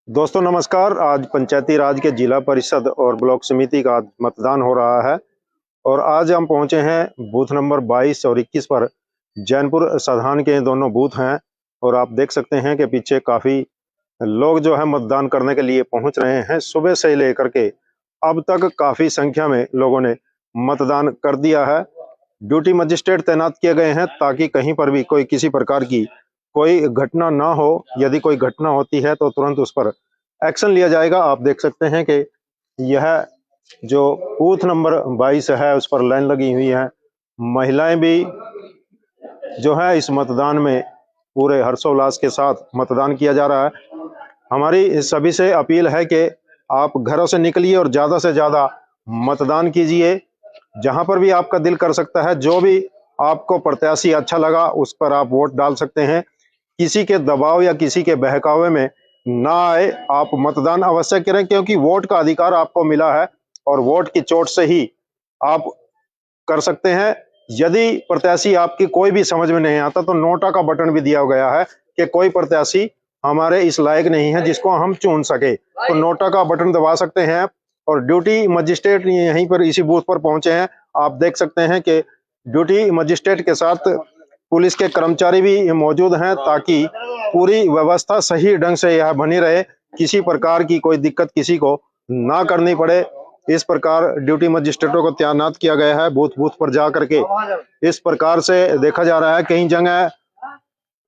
दोस्तों नमस्कार। आज पंचायती राज के जिला परिषद और ब्लॉक समिति का मतदान हो रहा है और आज हम पहुंचे हैं बूथ नंबर 22 और 21 पर। जैनपुर साधारण के दोनों बूथ हैं और आप देख सकते हैं कि पीछे काफ़ी लोग जो है मतदान करने के लिए पहुंच रहे हैं। सुबह से लेकर के अब तक काफ़ी संख्या में लोगों ने मतदान कर दिया है। ड्यूटी मजिस्ट्रेट तैनात किए गए हैं ताकि कहीं पर भी कोई किसी प्रकार की कोई घटना ना हो। यदि कोई घटना होती है तो तुरंत उस पर एक्शन लिया जाएगा। आप देख सकते हैं कि यह जो बूथ नंबर 22 है उस पर लाइन लगी हुई है। महिलाएं भी जो है इस मतदान में पूरे हर्षोल्लास के साथ मतदान किया जा रहा है। हमारी सभी से अपील है कि आप घरों से निकलिए और ज़्यादा से ज़्यादा मतदान कीजिए। जहां पर भी आपका दिल कर सकता है, जो भी आपको प्रत्याशी अच्छा लगा उस पर आप वोट डाल सकते हैं। किसी के दबाव या किसी के बहकावे में ना आए, आप मतदान अवश्य करें क्योंकि वोट का अधिकार आपको मिला है और वोट की चोट से ही आप कर सकते हैं। यदि प्रत्याशी आपकी कोई भी समझ में नहीं आता तो नोटा का बटन भी दिया गया है कि कोई प्रत्याशी हमारे इस लायक नहीं है जिसको हम चुन सके, तो नोटा का बटन दबा सकते हैं। और ड्यूटी मजिस्ट्रेट यहीं पर इसी बूथ पर पहुंचे हैं। आप देख सकते हैं कि ड्यूटी मजिस्ट्रेट के साथ पुलिस के कर्मचारी भी मौजूद हैं ताकि पूरी व्यवस्था सही ढंग से यह बनी रहे, किसी प्रकार की कोई दिक्कत किसी को ना करनी पड़े। इस प्रकार ड्यूटी मजिस्ट्रेटों को तैनात किया गया है बूथ बूथ पर जा करके। इस प्रकार से देखा जा रहा है कई जगह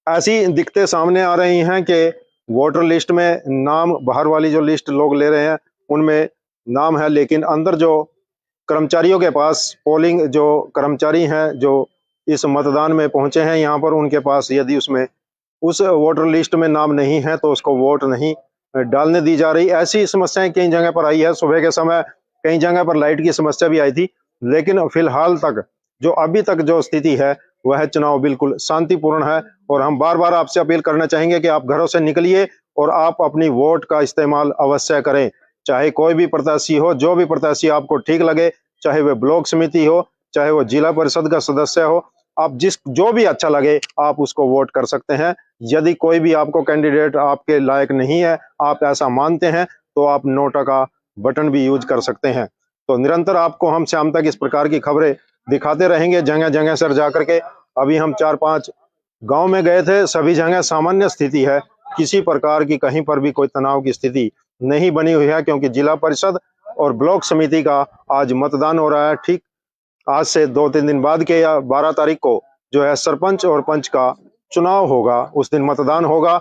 ऐसी दिक्कतें सामने आ रही हैं कि वोटर लिस्ट में नाम, बाहर वाली जो लिस्ट लोग ले रहे हैं उनमें नाम है, लेकिन अंदर जो कर्मचारियों के पास पोलिंग जो कर्मचारी हैं जो इस मतदान में पहुंचे हैं यहाँ पर, उनके पास यदि उसमें उस वोटर लिस्ट में नाम नहीं है तो उसको वोट नहीं डालने दी जा रही। ऐसी समस्याएं कई जगह पर आई है। सुबह के समय कई जगह पर लाइट की समस्या भी आई थी, लेकिन फिलहाल तक जो अभी तक जो स्थिति है वह चुनाव बिल्कुल शांतिपूर्ण है। और हम बार बार आपसे अपील करना चाहेंगे कि आप घरों से निकलिए और आप अपनी वोट का इस्तेमाल अवश्य करें। चाहे कोई भी प्रत्याशी हो, जो भी प्रत्याशी आपको ठीक लगे, चाहे वह ब्लॉक समिति हो, चाहे वो जिला परिषद का सदस्य हो, आप जो भी अच्छा लगे आप उसको वोट कर सकते हैं। यदि कोई भी आपको कैंडिडेट आपके लायक नहीं है, आप ऐसा मानते हैं, तो आप नोटा का बटन भी यूज कर सकते हैं। तो निरंतर आपको हम शाम तक इस प्रकार की खबरें दिखाते रहेंगे जगह जगह सर जाकर के। अभी हम 4-5 गांव में गए थे, सभी जगह सामान्य स्थिति है, किसी प्रकार की कहीं पर भी कोई तनाव की स्थिति नहीं बनी हुई है क्योंकि जिला परिषद और ब्लॉक समिति का आज मतदान हो रहा है। ठीक आज से 2-3 दिन बाद के या 12 तारीख को जो है सरपंच और पंच का चुनाव होगा, उस दिन मतदान होगा।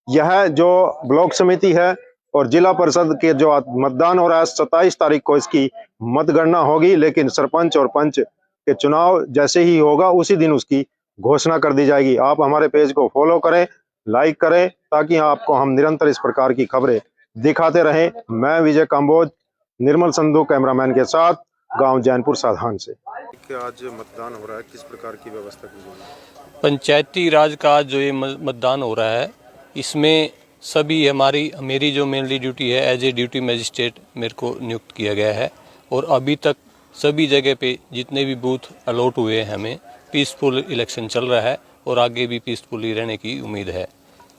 यह जो ब्लॉक समिति है और जिला परिषद के जो मतदान हो रहा है 27 तारीख को इसकी मतगणना होगी, लेकिन सरपंच और पंच के चुनाव जैसे ही होगा उसी दिन उसकी घोषणा कर दी जाएगी। आप हमारे पेज को फॉलो करें, लाइक करें ताकि आपको हम निरंतर इस प्रकार की खबरें दिखाते रहें। मैं विजय काम्बोज, निर्मल संधू कैमरामैन के साथ, गांव जैनपुर साधारण से। आज मतदान हो रहा है, किस प्रकार की व्यवस्था की गई है? पंचायती राज का जो ये मतदान हो रहा है, इसमें सभी मेरी जो मेनली ड्यूटी है एज ए ड्यूटी मजिस्ट्रेट मेरे को नियुक्त किया गया है। और अभी तक सभी जगह पे जितने भी बूथ अलॉट हुए हैं हमें पीसफुल इलेक्शन चल रहा है और आगे भी पीसफुली रहने की उम्मीद है।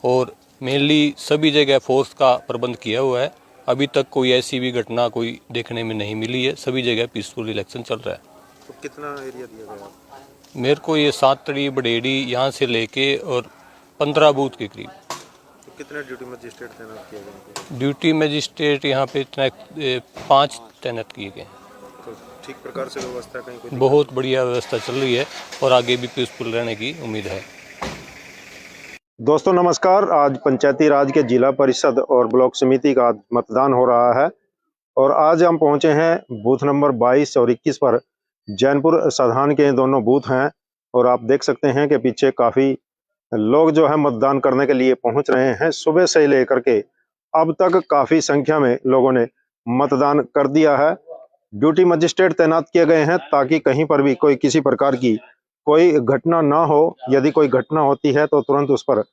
और मेनली सभी जगह फोर्स का प्रबंध किया हुआ है। अभी तक कोई ऐसी भी घटना कोई देखने में नहीं मिली है, सभी जगह पीसफुल इलेक्शन चल रहा है। तो कितना एरिया दिया गया? मेरे को ये 7 तड़ी बडेड़ी यहाँ से लेके और 15 बूथ के करीब। तो कितने ड्यूटी मजिस्ट्रेट तैनात किए गए? ड्यूटी मजिस्ट्रेट यहाँ पे 5 तैनात किए गए। तो ठीक प्रकार से व्यवस्था कहीं बहुत बढ़िया व्यवस्था चल रही है और आगे भी पीसफुल रहने की उम्मीद है। दोस्तों नमस्कार। आज पंचायती राज के जिला परिषद और ब्लॉक समिति का मतदान हो रहा है और आज हम पहुंचे हैं बूथ नंबर 22 और 21 पर। जैनपुर साधारण के दोनों बूथ हैं और आप देख सकते हैं कि पीछे काफ़ी लोग जो है मतदान करने के लिए पहुंच रहे हैं। सुबह से लेकर के अब तक काफ़ी संख्या में लोगों ने मतदान कर दिया है। ड्यूटी मजिस्ट्रेट तैनात किए गए हैं ताकि कहीं पर भी कोई किसी प्रकार की कोई घटना ना हो। यदि कोई घटना होती है तो तुरंत उस पर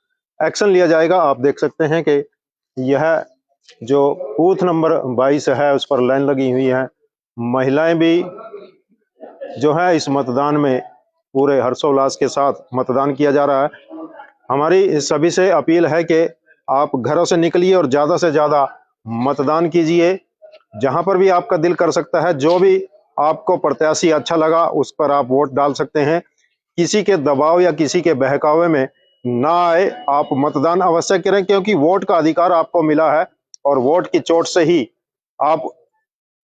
एक्शन लिया जाएगा। आप देख सकते हैं कि यह जो बूथ नंबर 22 है उस पर लाइन लगी हुई है। महिलाएं भी जो है इस मतदान में पूरे हर्षोल्लास के साथ मतदान किया जा रहा है। हमारी सभी से अपील है कि आप घरों से निकलिए और ज़्यादा से ज़्यादा मतदान कीजिए। जहां पर भी आपका दिल कर सकता है, जो भी आपको प्रत्याशी अच्छा लगा उस पर आप वोट डाल सकते हैं। किसी के दबाव या किसी के बहकावे में ना आए, आप मतदान अवश्य करें, क्योंकि वोट का अधिकार आपको मिला है और वोट की चोट से ही आप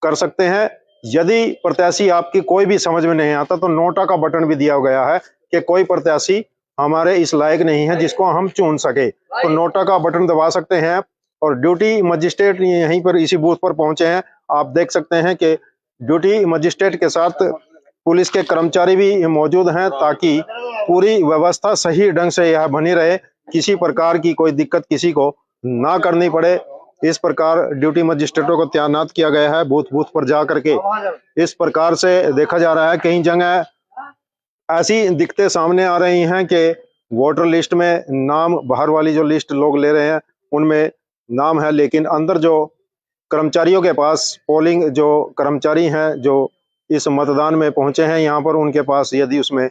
कर सकते हैं। यदि प्रत्याशी आपकी कोई भी समझ में नहीं आता तो नोटा का बटन भी दिया गया है कि कोई प्रत्याशी हमारे इस लायक नहीं है जिसको हम चुन सके, तो नोटा का बटन दबा सकते हैं। और ड्यूटी मजिस्ट्रेट यहीं पर इसी बूथ पर पहुंचे हैं। आप देख सकते हैं कि ड्यूटी मजिस्ट्रेट के साथ पुलिस के कर्मचारी भी मौजूद हैं, ताकि पूरी व्यवस्था सही ढंग से यह बनी रहे, किसी प्रकार की कोई दिक्कत किसी को ना करनी पड़े। इस प्रकार ड्यूटी मजिस्ट्रेटों को तैनात किया गया है बूथ बूथ पर जा करके। इस प्रकार से देखा जा रहा है, कई जगह ऐसी दिक्कतें सामने आ रही हैं कि वोटर लिस्ट में नाम, बाहर वाली जो लिस्ट लोग ले रहे हैं उनमें नाम है, लेकिन अंदर जो कर्मचारियों के पास, पोलिंग जो कर्मचारी हैं जो इस मतदान में पहुंचे हैं यहाँ पर, उनके पास यदि उसमें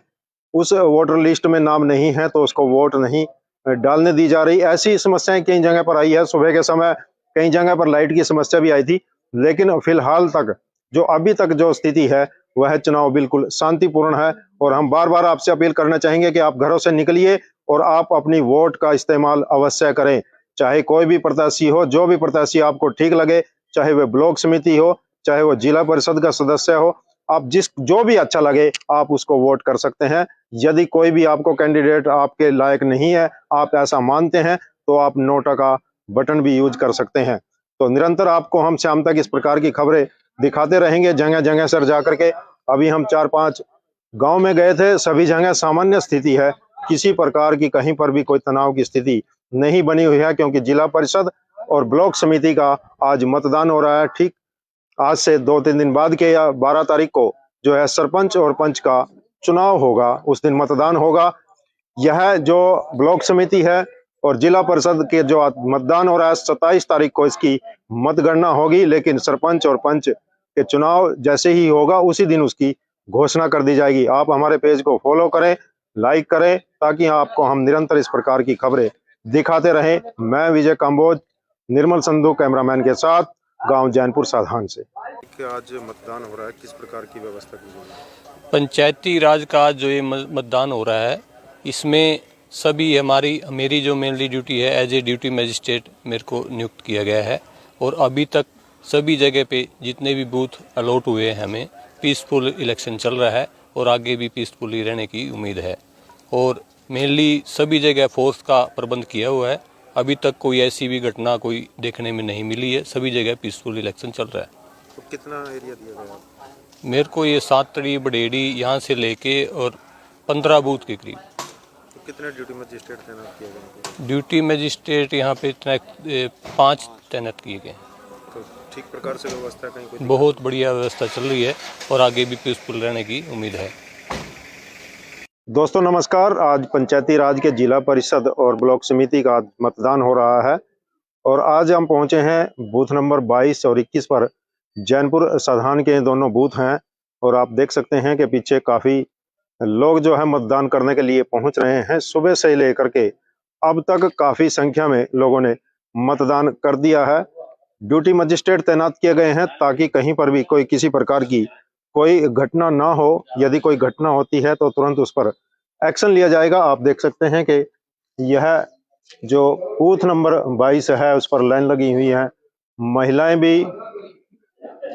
उस वोटर लिस्ट में नाम नहीं है तो उसको वोट नहीं डालने दी जा रही। ऐसी समस्याएं कई जगह पर आई है। सुबह के समय कई जगह पर लाइट की समस्या भी आई थी, लेकिन फिलहाल तक जो अभी तक जो स्थिति है वह चुनाव बिल्कुल शांतिपूर्ण है। और हम बार बार आपसे अपील करना चाहेंगे कि आप घरों से निकलिए और आप अपनी वोट का इस्तेमाल अवश्य करें। चाहे कोई भी प्रत्याशी हो, जो भी प्रत्याशी आपको ठीक लगे, चाहे वह ब्लॉक समिति हो, चाहे वो जिला परिषद का सदस्य हो, आप जो भी अच्छा लगे आप उसको वोट कर सकते हैं। यदि कोई भी आपको कैंडिडेट आपके लायक नहीं है, आप ऐसा मानते हैं, तो आप नोटा का बटन भी यूज कर सकते हैं। तो निरंतर आपको हम शाम तक इस प्रकार की खबरें दिखाते रहेंगे, जगह जगह सर जा करके। अभी हम 4-5 गांव में गए थे, सभी जगह सामान्य स्थिति है, किसी प्रकार की कहीं पर भी कोई तनाव की स्थिति नहीं बनी हुई है, क्योंकि जिला परिषद और ब्लॉक समिति का आज मतदान हो रहा है। ठीक आज से 2-3 दिन बाद के या 12 तारीख को जो है सरपंच और पंच का चुनाव होगा, उस दिन मतदान होगा। यह जो ब्लॉक समिति है और जिला परिषद के जो मतदान हो रहा है, 27 तारीख को इसकी मतगणना होगी, लेकिन सरपंच और पंच के चुनाव जैसे ही होगा उसी दिन उसकी घोषणा कर दी जाएगी। आप हमारे पेज को फॉलो करें, लाइक करें, ताकि आपको हम निरंतर इस प्रकार की खबरें दिखाते रहें। मैं विजय कंबोज, निर्मल संधू कैमरामैन के साथ, गांव जैनपुर साधान से। आज मतदान हो रहा है, किस प्रकार की व्यवस्था की गई है? पंचायती राज का जो ये मतदान हो रहा है, इसमें सभी मेरी जो मेनली ड्यूटी है, एज ए ड्यूटी मजिस्ट्रेट मेरे को नियुक्त किया गया है। और अभी तक सभी जगह पे जितने भी बूथ अलॉट हुए हैं, हमें पीसफुल इलेक्शन चल रहा है और आगे भी पीसफुली रहने की उम्मीद है। और मेनली सभी जगह फोर्स का प्रबंध किया हुआ है। अभी तक कोई ऐसी भी घटना कोई देखने में नहीं मिली है, सभी जगह पीसफुल इलेक्शन चल रहा है। तो कितना एरिया दिया गया? मेरे को ये 7 तड़ी बडेड़ी यहाँ से लेके और 15 बूथ के करीब। तो कितने ड्यूटी मजिस्ट्रेट तैनात किए गए? ड्यूटी मजिस्ट्रेट यहाँ पे 5 तैनात किए गए। तो ठीक प्रकार से व्यवस्था कहीं कोई? बहुत बढ़िया व्यवस्था चल रही है और आगे भी पीसफुल रहने की उम्मीद है। दोस्तों नमस्कार। आज पंचायती राज के जिला परिषद और ब्लॉक समिति का मतदान हो रहा है और आज हम पहुंचे हैं बूथ नंबर 22 और 21 पर। जैनपुर साधान के दोनों बूथ हैं और आप देख सकते हैं कि पीछे काफ़ी लोग जो है मतदान करने के लिए पहुंच रहे हैं। सुबह से लेकर के अब तक काफ़ी संख्या में लोगों ने मतदान कर दिया है। ड्यूटी मजिस्ट्रेट तैनात किए गए हैं ताकि कहीं पर भी कोई किसी प्रकार की कोई घटना ना हो। यदि कोई घटना होती है तो तुरंत उस पर एक्शन लिया जाएगा। आप देख सकते हैं कि यह जो बूथ नंबर 22 है उस पर लाइन लगी हुई है। महिलाएं भी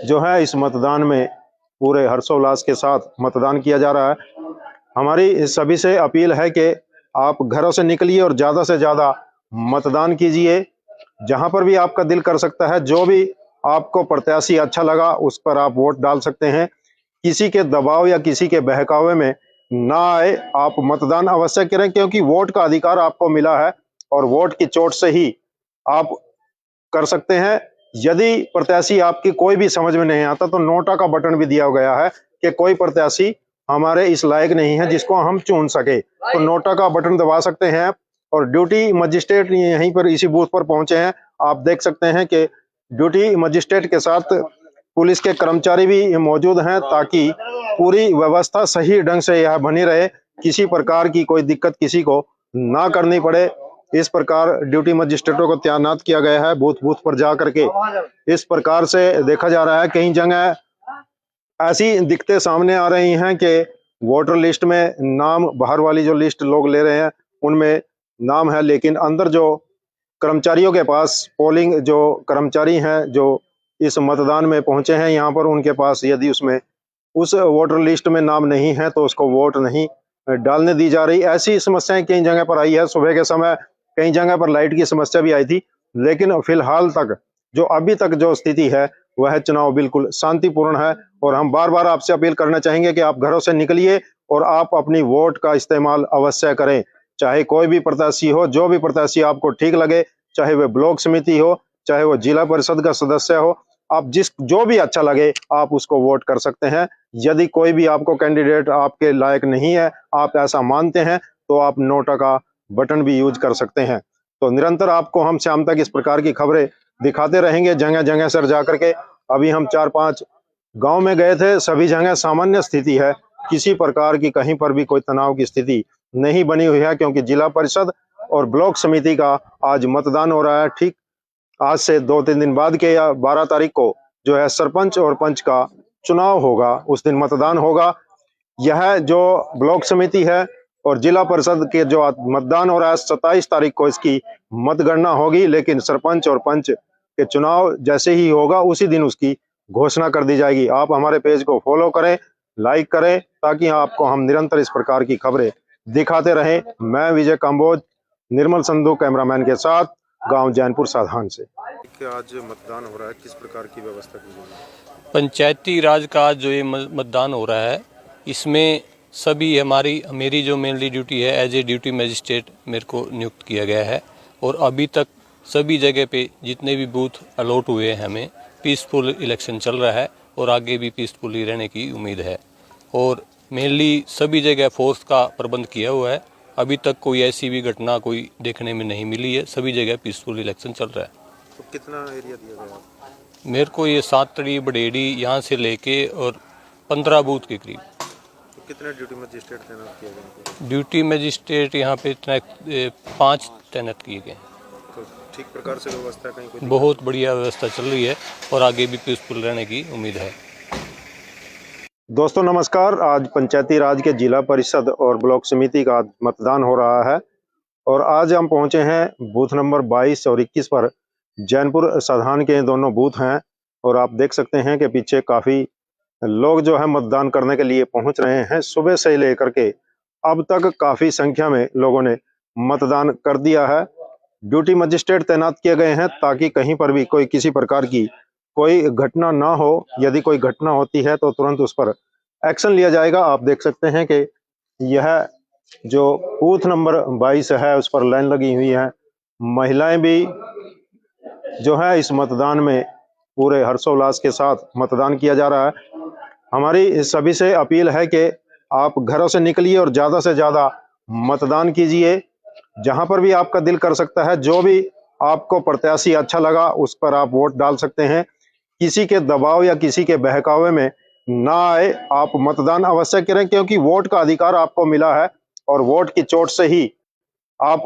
जो है इस मतदान में पूरे हर्षोल्लास के साथ मतदान किया जा रहा है। हमारी सभी से अपील है कि आप घरों से निकलिए और ज़्यादा से ज़्यादा मतदान कीजिए। जहां पर भी आपका दिल कर सकता है, जो भी आपको प्रत्याशी अच्छा लगा उस पर आप वोट डाल सकते हैं। किसी के दबाव या किसी के बहकावे में ना आए, आप मतदान अवश्य करें, क्योंकि वोट का अधिकार आपको मिला है और वोट की चोट से ही आप कर सकते हैं। यदि प्रत्याशी आपकी कोई भी समझ में नहीं आता तो नोटा का बटन भी दिया गया है कि कोई प्रत्याशी हमारे इस लायक नहीं है जिसको हम चुन सके, तो नोटा का बटन दबा सकते हैं। और ड्यूटी मजिस्ट्रेट यहीं पर इसी बूथ पर पहुंचे हैं। आप देख सकते हैं कि ड्यूटी मजिस्ट्रेट के साथ पुलिस के कर्मचारी भी मौजूद हैं, ताकि पूरी व्यवस्था सही ढंग से यह बनी रहे, किसी प्रकार की कोई दिक्कत किसी को ना करनी पड़े। इस प्रकार ड्यूटी मजिस्ट्रेटों को तैनात किया गया है बूथ बूथ पर जा करके। इस प्रकार से देखा जा रहा है कई जगह ऐसी दिक्कतें सामने आ रही हैं कि वोटर लिस्ट में नाम, बाहर वाली जो लिस्ट लोग ले रहे हैं उनमें नाम है, लेकिन अंदर जो कर्मचारियों के पास, पोलिंग जो कर्मचारी हैं जो इस मतदान में पहुंचे हैं यहाँ पर, उनके पास यदि उसमें उस वोटर लिस्ट में नाम नहीं है तो उसको वोट नहीं डालने दी जा रही। ऐसी समस्याएं कई जगह पर आई है। सुबह के समय कई जगह पर लाइट की समस्या भी आई थी, लेकिन फिलहाल तक जो अभी तक जो स्थिति है वह चुनाव बिल्कुल शांतिपूर्ण है। और हम बार बार आपसे अपील करना चाहेंगे कि आप घरों से निकलिए और आप अपनी वोट का इस्तेमाल अवश्य करें। चाहे कोई भी प्रत्याशी हो, जो भी प्रत्याशी आपको ठीक लगे, चाहे वह ब्लॉक समिति हो, चाहे वो जिला परिषद का सदस्य हो, आप जो भी अच्छा लगे आप उसको वोट कर सकते हैं। यदि कोई भी आपको कैंडिडेट आपके लायक नहीं है, आप ऐसा मानते हैं, तो आप नोटा का बटन भी यूज कर सकते हैं। तो निरंतर आपको हम शाम तक इस प्रकार की खबरें दिखाते रहेंगे जगह जगह सर जा करके। अभी हम 4-5 गांव में गए थे, सभी जगह सामान्य स्थिति है, किसी प्रकार की कहीं पर भी कोई तनाव की स्थिति नहीं बनी हुई है, क्योंकि जिला परिषद और ब्लॉक समिति का आज मतदान हो रहा है। ठीक आज से 2-3 दिन बाद के या 12 तारीख को जो है सरपंच और पंच का चुनाव होगा, उस दिन मतदान होगा। यह जो ब्लॉक समिति है और जिला परिषद के जो मतदान हो रहा है 27 तारीख को इसकी मतगणना होगी, लेकिन सरपंच और पंच के चुनाव जैसे ही होगा उसी दिन उसकी घोषणा कर दी जाएगी। आप हमारे पेज को फॉलो करें, लाइक करें, ताकि आपको हम निरंतर इस प्रकार की खबरें दिखाते रहें। मैं विजय कंबोज, निर्मल संधू कैमरामैन के साथ, गांव जैनपुर साधान से। आज मतदान हो रहा है, किस प्रकार की व्यवस्था की गई है? पंचायती राज का आज जो ये मतदान हो रहा है, इसमें सभी मेरी जो मेनली ड्यूटी है एज ए ड्यूटी मजिस्ट्रेट मेरे को नियुक्त किया गया है। और अभी तक सभी जगह पे जितने भी बूथ अलॉट हुए हैं हमें पीसफुल इलेक्शन चल रहा है और आगे भी पीसफुली रहने की उम्मीद है। और मेनली सभी जगह फोर्स का प्रबंध किया हुआ है। अभी तक कोई ऐसी भी घटना कोई देखने में नहीं मिली है, सभी जगह पीसफुल इलेक्शन चल रहा है। तो कितना एरिया दिया गया? मेरे को ये 7 तड़ी बडेड़ी यहाँ से लेके और 15 बूथ के करीब। तो कितने ड्यूटी मजिस्ट्रेट तैनात किए गए? ड्यूटी मजिस्ट्रेट यहाँ पे 5 तैनात किए गए। तो ठीक प्रकार से व्यवस्था कहीं कोई? बहुत बढ़िया व्यवस्था चल रही है और आगे भी पीसफुल रहने की उम्मीद है। दोस्तों नमस्कार। आज पंचायती राज के जिला परिषद और ब्लॉक समिति का मतदान हो रहा है और आज हम पहुंचे हैं बूथ नंबर 22 और 21 पर। जैनपुर साधान के दोनों बूथ हैं और आप देख सकते हैं कि पीछे काफ़ी लोग जो है मतदान करने के लिए पहुंच रहे हैं। सुबह से लेकर के अब तक काफ़ी संख्या में लोगों ने मतदान कर दिया है। ड्यूटी मजिस्ट्रेट तैनात किए गए हैं ताकि कहीं पर भी कोई किसी प्रकार की कोई घटना ना हो। यदि कोई घटना होती है तो तुरंत उस पर एक्शन लिया जाएगा। आप देख सकते हैं कि यह जो बूथ नंबर 22 है उस पर लाइन लगी हुई है। महिलाएं भी जो है इस मतदान में पूरे हर्षोल्लास के साथ मतदान किया जा रहा है। हमारी सभी से अपील है कि आप घरों से निकलिए और ज़्यादा से ज़्यादा मतदान कीजिए। जहां पर भी आपका दिल कर सकता है, जो भी आपको प्रत्याशी अच्छा लगा उस पर आप वोट डाल सकते हैं। किसी के दबाव या किसी के बहकावे में ना आए, आप मतदान अवश्य करें, क्योंकि वोट का अधिकार आपको मिला है और वोट की चोट से ही आप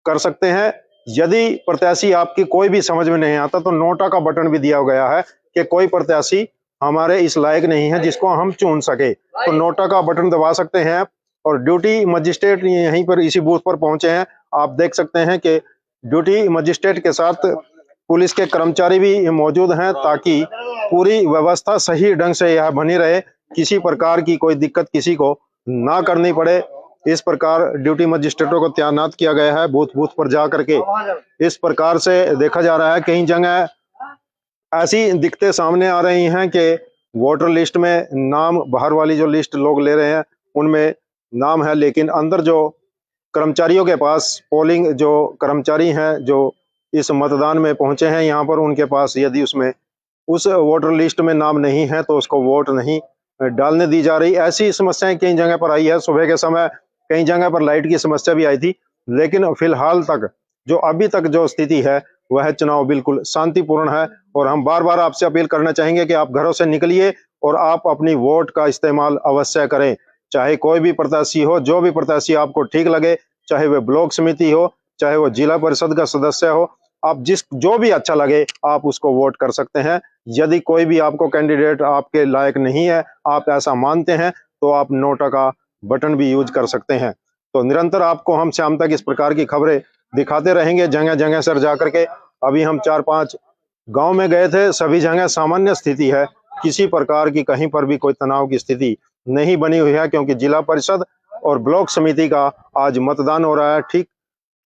कर सकते हैं। यदि प्रत्याशी आपकी कोई भी समझ में नहीं आता तो नोटा का बटन भी दिया गया है कि कोई प्रत्याशी हमारे इस लायक नहीं है जिसको हम चुन सके, तो नोटा का बटन दबा सकते हैं। और ड्यूटी मजिस्ट्रेट यहीं पर इसी बूथ पर पहुंचे हैं। आप देख सकते हैं कि ड्यूटी मजिस्ट्रेट के साथ पुलिस के कर्मचारी भी मौजूद हैं ताकि पूरी व्यवस्था सही ढंग से यह बनी रहे, किसी प्रकार की कोई दिक्कत किसी को ना करनी पड़े। इस प्रकार ड्यूटी मजिस्ट्रेटों को तैनात किया गया है बूथ बूथ पर जा करके। इस प्रकार से देखा जा रहा है कई जगह ऐसी दिक्कतें सामने आ रही हैं कि वोटर लिस्ट में नाम, बाहर वाली जो लिस्ट लोग ले रहे हैं उनमें नाम है, लेकिन अंदर जो कर्मचारियों के पास, पोलिंग जो कर्मचारी हैं जो इस मतदान में पहुंचे हैं यहाँ पर, उनके पास यदि उसमें उस वोटर लिस्ट में नाम नहीं है तो उसको वोट नहीं डालने दी जा रही। ऐसी समस्याएं कई जगह पर आई है। सुबह के समय कई जगह पर लाइट की समस्या भी आई थी, लेकिन फिलहाल तक जो अभी तक जो स्थिति है वह चुनाव बिल्कुल शांतिपूर्ण है। और हम बार बार आपसे अपील करना चाहेंगे कि आप घरों से निकलिए और आप अपनी वोट का इस्तेमाल अवश्य करें। चाहे कोई भी प्रत्याशी हो, जो भी प्रत्याशी आपको ठीक लगे, चाहे वह ब्लॉक समिति हो, चाहे वो जिला परिषद का सदस्य हो, आप जो भी अच्छा लगे आप उसको वोट कर सकते हैं। यदि कोई भी आपको कैंडिडेट आपके लायक नहीं है, आप ऐसा मानते हैं, तो आप नोटा का बटन भी यूज कर सकते हैं। तो निरंतर आपको हम शाम तक इस प्रकार की खबरें दिखाते रहेंगे, जगह जगह सर जाकर के। अभी हम 4-5 गांव में गए थे, सभी जगह सामान्य स्थिति है, किसी प्रकार की कहीं पर भी कोई तनाव की स्थिति नहीं बनी हुई है, क्योंकि जिला परिषद और ब्लॉक समिति का आज मतदान हो रहा है। ठीक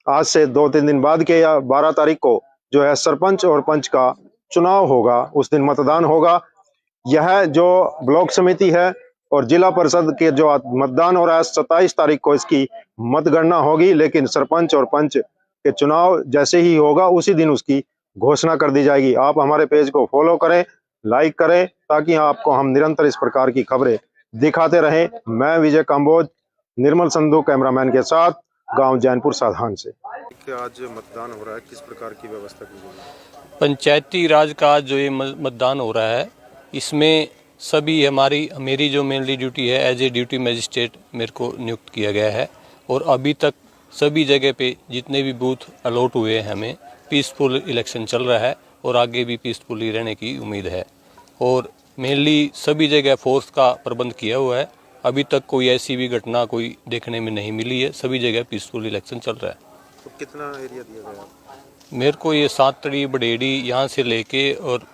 आज से 2-3 दिन बाद के या 12 तारीख को जो है सरपंच और पंच का चुनाव होगा, उस दिन मतदान होगा। यह जो ब्लॉक समिति है और जिला परिषद के जो मतदान हो रहा है 27 तारीख को इसकी मतगणना होगी, लेकिन सरपंच और पंच के चुनाव जैसे ही होगा उसी दिन उसकी घोषणा कर दी जाएगी। आप हमारे पेज को फॉलो करें, लाइक करें, ताकि आपको हम निरंतर इस प्रकार की खबरें दिखाते रहें। मैं विजय कंबोज, निर्मल संधू कैमरामैन के साथ, गांव जैनपुर साधान से। आज मतदान हो रहा है, किस प्रकार की व्यवस्था की गई है? पंचायती राज का जो ये मतदान हो रहा है, इसमें सभी मेरी जो मेनली ड्यूटी है एज ए ड्यूटी मजिस्ट्रेट मेरे को नियुक्त किया गया है। और अभी तक सभी जगह पे जितने भी बूथ अलॉट हुए हैं हमें, पीसफुल इलेक्शन चल रहा है और आगे भी पीसफुली रहने की उम्मीद है। और मेनली सभी जगह फोर्स का प्रबंध किया हुआ है। अभी तक कोई ऐसी भी घटना कोई देखने में नहीं मिली है, सभी जगह पीसफुल इलेक्शन चल रहा है। तो कितना एरिया दिया गया? मेरे को ये सातड़ी बडेड़ी यहाँ से लेके और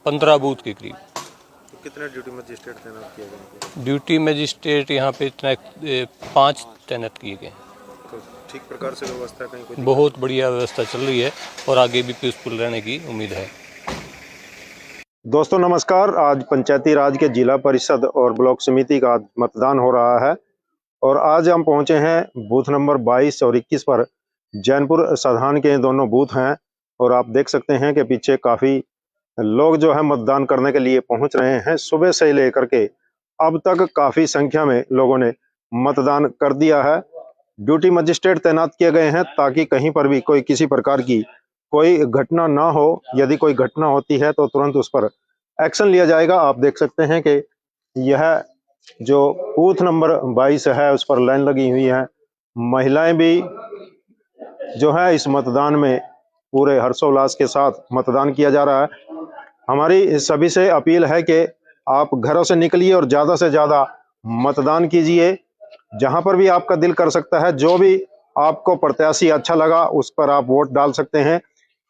15 बूथ के करीब। तो कितने ड्यूटी मजिस्ट्रेट तैनात किए गए? ड्यूटी मजिस्ट्रेट यहाँ पे 5 तैनात किए गए। तो ठीक प्रकार से व्यवस्था कहीं कोई? बहुत बढ़िया व्यवस्था चल रही है और आगे भी पीसफुल रहने की उम्मीद है। दोस्तों नमस्कार। आज पंचायती राज के जिला परिषद और ब्लॉक समिति का मतदान हो रहा है और आज हम पहुंचे हैं बूथ नंबर 22 और 21 पर। जैनपुर साधान के दोनों बूथ हैं और आप देख सकते हैं कि पीछे काफ़ी लोग जो है मतदान करने के लिए पहुंच रहे हैं। सुबह से लेकर के अब तक काफ़ी संख्या में लोगों ने मतदान कर दिया है। ड्यूटी मजिस्ट्रेट तैनात किए गए हैं ताकि कहीं पर भी कोई किसी प्रकार की कोई घटना ना हो। यदि कोई घटना होती है तो तुरंत उस पर एक्शन लिया जाएगा। आप देख सकते हैं कि यह जो बूथ नंबर 22 है उस पर लाइन लगी हुई है। महिलाएं भी जो है इस मतदान में पूरे हर्षोल्लास के साथ मतदान किया जा रहा है। हमारी सभी से अपील है कि आप घरों से निकलिए और ज़्यादा से ज़्यादा मतदान कीजिए। जहां पर भी आपका दिल कर सकता है, जो भी आपको प्रत्याशी अच्छा लगा उस पर आप वोट डाल सकते हैं।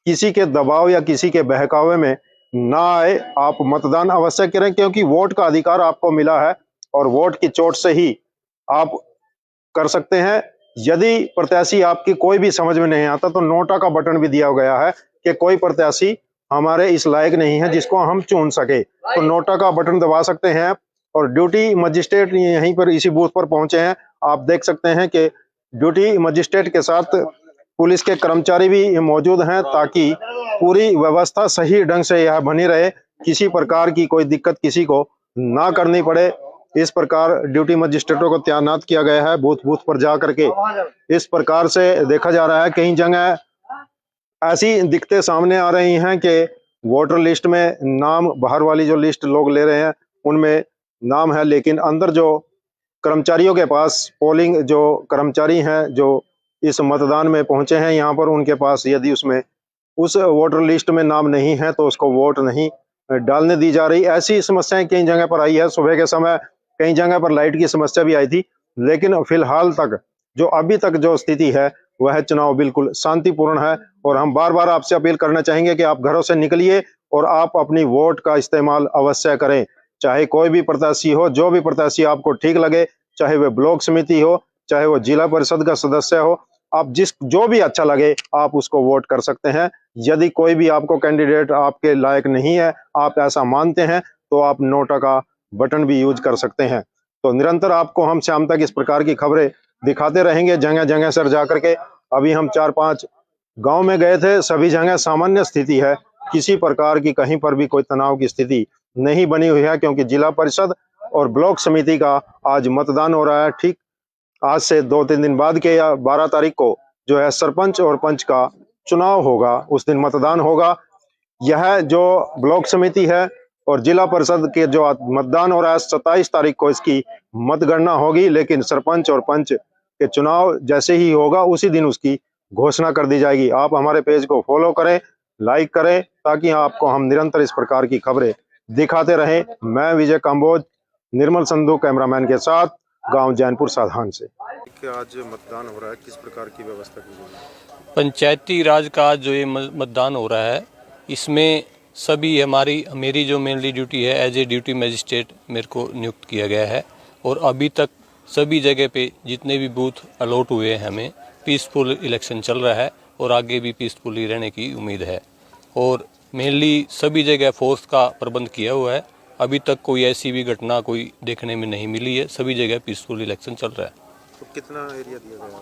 किसी के दबाव या किसी के बहकावे में ना आए, आप मतदान अवश्य करें, क्योंकि वोट का अधिकार आपको मिला है और वोट की चोट से ही आप कर सकते हैं। यदि प्रत्याशी आपकी कोई भी समझ में नहीं आता तो नोटा का बटन भी दिया गया है कि कोई प्रत्याशी हमारे इस लायक नहीं है जिसको हम चुन सके, तो नोटा का बटन दबा सकते हैं। और ड्यूटी मजिस्ट्रेट यहीं पर इसी बूथ पर पहुंचे हैं। आप देख सकते हैं कि ड्यूटी मजिस्ट्रेट के साथ पुलिस के कर्मचारी भी मौजूद हैं ताकि पूरी व्यवस्था सही ढंग से यह बनी रहे, किसी प्रकार की कोई दिक्कत किसी को ना करनी पड़े। इस प्रकार ड्यूटी मजिस्ट्रेटों को तैनात किया गया है बूथ बूथ पर जा करके। इस प्रकार से देखा जा रहा है कई जगह ऐसी दिक्कतें सामने आ रही हैं कि वोटर लिस्ट में नाम, बाहर वाली जो लिस्ट लोग ले रहे हैं उनमें नाम है, लेकिन अंदर जो कर्मचारियों के पास, पोलिंग जो कर्मचारी हैं जो इस मतदान में पहुंचे हैं यहाँ पर, उनके पास यदि उसमें उस वोटर लिस्ट में नाम नहीं है तो उसको वोट नहीं डालने दी जा रही। ऐसी समस्याएं कई जगह पर आई है। सुबह के समय कई जगह पर लाइट की समस्या भी आई थी, लेकिन फिलहाल तक जो अभी तक जो स्थिति है वह चुनाव बिल्कुल शांतिपूर्ण है। और हम बार बार आपसे अपील करना चाहेंगे कि आप घरों से निकलिए और आप अपनी वोट का इस्तेमाल अवश्य करें। चाहे कोई भी प्रत्याशी हो, जो भी प्रत्याशी आपको ठीक लगे, चाहे वह ब्लॉक समिति हो, चाहे वो जिला परिषद का सदस्य हो, आप जो भी अच्छा लगे आप उसको वोट कर सकते हैं। यदि कोई भी आपको कैंडिडेट आपके लायक नहीं है, आप ऐसा मानते हैं, तो आप नोटा का बटन भी यूज कर सकते हैं। तो निरंतर आपको हम शाम तक इस प्रकार की खबरें दिखाते रहेंगे, जगह जगह सर जा करके। अभी हम 4-5 गांव में गए थे, सभी जगह सामान्य स्थिति है, किसी प्रकार की कहीं पर भी कोई तनाव की स्थिति नहीं बनी हुई है, क्योंकि जिला परिषद और ब्लॉक समिति का आज मतदान हो रहा है। ठीक आज से 2-3 दिन बाद के या 12 तारीख को जो है सरपंच और पंच का चुनाव होगा, उस दिन मतदान होगा। यह जो ब्लॉक समिति है और जिला परिषद के जो मतदान हो रहा है 27 तारीख को इसकी मतगणना होगी, लेकिन सरपंच और पंच के चुनाव जैसे ही होगा उसी दिन उसकी घोषणा कर दी जाएगी। आप हमारे पेज को फॉलो करें, लाइक करें, ताकि आपको हम निरंतर इस प्रकार की खबरें दिखाते रहें। मैं विजय कंबोज, निर्मल संधू कैमरामैन के साथ, गांव जैनपुर साधान से। आज मतदान हो रहा है, किस प्रकार की व्यवस्था की गई है? पंचायती राज का आज जो ये मतदान हो रहा है, इसमें सभी मेरी जो मेनली ड्यूटी है, एज ए ड्यूटी मजिस्ट्रेट मेरे को नियुक्त किया गया है। और अभी तक सभी जगह पे जितने भी बूथ अलॉट हुए हैं, हमें पीसफुल इलेक्शन चल रहा है और आगे भी पीसफुली रहने की उम्मीद है। और मेनली सभी जगह फोर्स का प्रबंध किया हुआ है। अभी तक कोई ऐसी भी घटना कोई देखने में नहीं मिली है। सभी जगह पीसफुल इलेक्शन चल रहा है। तो कितना एरिया दिया गया?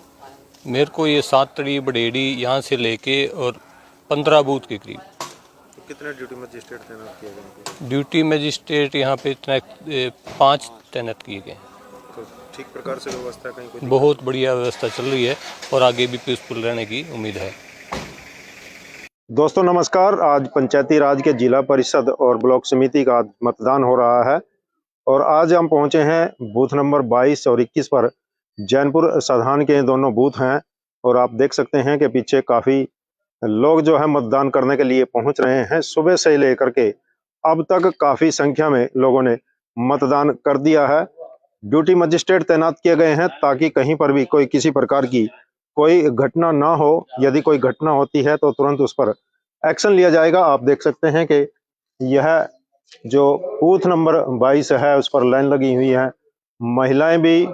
मेरे को ये 7 तड़ी बडेड़ी यहाँ से लेके और 15 बूथ के करीब। तो कितने ड्यूटी मजिस्ट्रेट तैनात किए गए? ड्यूटी मजिस्ट्रेट यहाँ पे 5 तैनात किए गए हैं। तो ठीक प्रकार से व्यवस्था कहीं कुछ? बहुत बढ़िया व्यवस्था चल रही है और आगे भी पीसफुल रहने की उम्मीद है। दोस्तों नमस्कार। आज पंचायती राज के जिला परिषद और ब्लॉक समिति का मतदान हो रहा है और आज हम पहुंचे हैं बूथ नंबर 22 और 21 पर। जैनपुर साधान के दोनों बूथ हैं और आप देख सकते हैं कि पीछे काफ़ी लोग जो है मतदान करने के लिए पहुंच रहे हैं। सुबह से लेकर के अब तक काफ़ी संख्या में लोगों ने मतदान कर दिया है। ड्यूटी मजिस्ट्रेट तैनात किए गए हैं ताकि कहीं पर भी कोई किसी प्रकार की कोई घटना ना हो। यदि कोई घटना होती है तो तुरंत उस पर एक्शन लिया जाएगा। आप देख सकते हैं कि यह जो बूथ नंबर 22 है उस पर लाइन लगी हुई है। महिलाएं भी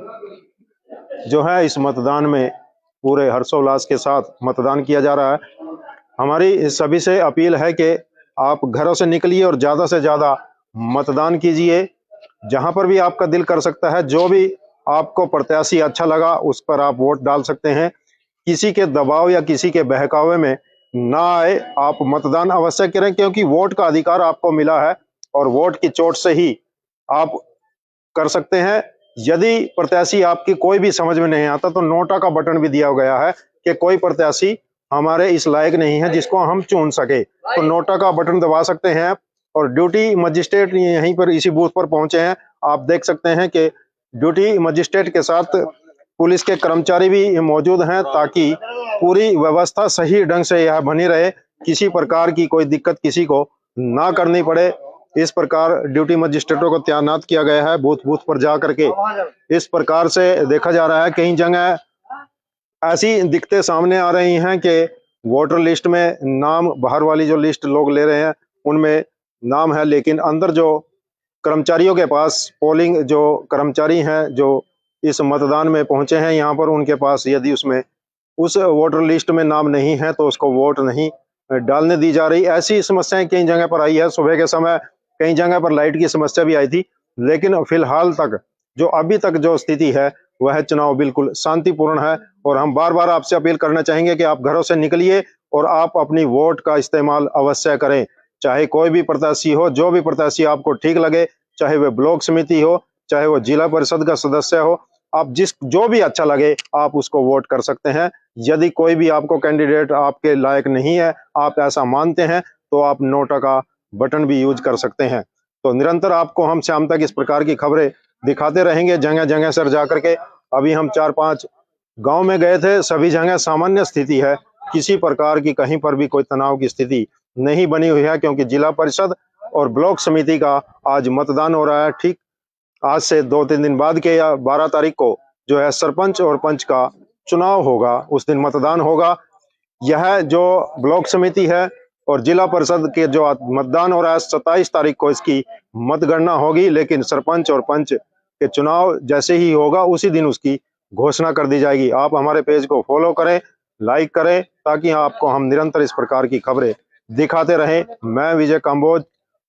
जो है इस मतदान में पूरे हर्षोल्लास के साथ मतदान किया जा रहा है। हमारी सभी से अपील है कि आप घरों से निकलिए और ज़्यादा से ज़्यादा मतदान कीजिए। जहां पर भी आपका दिल कर सकता है, जो भी आपको प्रत्याशी अच्छा लगा उस पर आप वोट डाल सकते हैं। किसी के दबाव या किसी के बहकावे में ना आए, आप मतदान अवश्य करें, क्योंकि वोट का अधिकार आपको मिला है और वोट की चोट से ही आप कर सकते हैं। यदि प्रत्याशी आपकी कोई भी समझ में नहीं आता तो नोटा का बटन भी दिया गया है कि कोई प्रत्याशी हमारे इस लायक नहीं है जिसको हम चुन सके, तो नोटा का बटन दबा सकते हैं। और ड्यूटी मजिस्ट्रेट यहीं पर इसी बूथ पर पहुंचे हैं। आप देख सकते हैं कि ड्यूटी मजिस्ट्रेट के साथ पुलिस के कर्मचारी भी मौजूद हैं ताकि पूरी व्यवस्था सही ढंग से यह बनी रहे, किसी प्रकार की कोई दिक्कत किसी को ना करनी पड़े। इस प्रकार ड्यूटी मजिस्ट्रेटों को तैनात किया गया है बूथ बूथ पर जा करके। इस प्रकार से देखा जा रहा है कई जगह ऐसी दिक्कतें सामने आ रही हैं कि वोटर लिस्ट में नाम, बाहर वाली जो लिस्ट लोग ले रहे हैं उनमें नाम है, लेकिन अंदर जो कर्मचारियों के पास, पोलिंग जो कर्मचारी हैं जो इस मतदान में पहुंचे हैं यहाँ पर, उनके पास यदि उसमें उस वोटर लिस्ट में नाम नहीं है तो उसको वोट नहीं डालने दी जा रही। ऐसी समस्याएं कई जगह पर आई है। सुबह के समय कई जगह पर लाइट की समस्या भी आई थी, लेकिन फिलहाल तक जो अभी तक जो स्थिति है वह चुनाव बिल्कुल शांतिपूर्ण है। और हम बार बार आपसे अपील करना चाहेंगे कि आप घरों से निकलिए और आप अपनी वोट का इस्तेमाल अवश्य करें। चाहे कोई भी प्रत्याशी हो, जो भी प्रत्याशी आपको ठीक लगे, चाहे वह ब्लॉक समिति हो, चाहे वो जिला परिषद का सदस्य हो, आप जो भी अच्छा लगे आप उसको वोट कर सकते हैं। यदि कोई भी आपको कैंडिडेट आपके लायक नहीं है, आप ऐसा मानते हैं, तो आप नोटा का बटन भी यूज कर सकते हैं। तो निरंतर आपको हम शाम तक इस प्रकार की खबरें दिखाते रहेंगे जगह जगह सर जा करके। अभी हम 4-5 गांव में गए थे, सभी जगह सामान्य स्थिति है, किसी प्रकार की कहीं पर भी कोई तनाव की स्थिति नहीं बनी हुई है, क्योंकि जिला परिषद और ब्लॉक समिति का आज मतदान हो रहा है। ठीक आज से 2-3 दिन बाद के या 12 तारीख को जो है सरपंच और पंच का चुनाव होगा, उस दिन मतदान होगा। यह जो ब्लॉक समिति है और जिला परिषद के जो मतदान हो रहा है 27 तारीख को इसकी मतगणना होगी, लेकिन सरपंच और पंच के चुनाव जैसे ही होगा उसी दिन उसकी घोषणा कर दी जाएगी। आप हमारे पेज को फॉलो करें, लाइक करें, ताकि आपको हम निरंतर इस प्रकार की खबरें दिखाते रहें। मैं विजय कंबोज,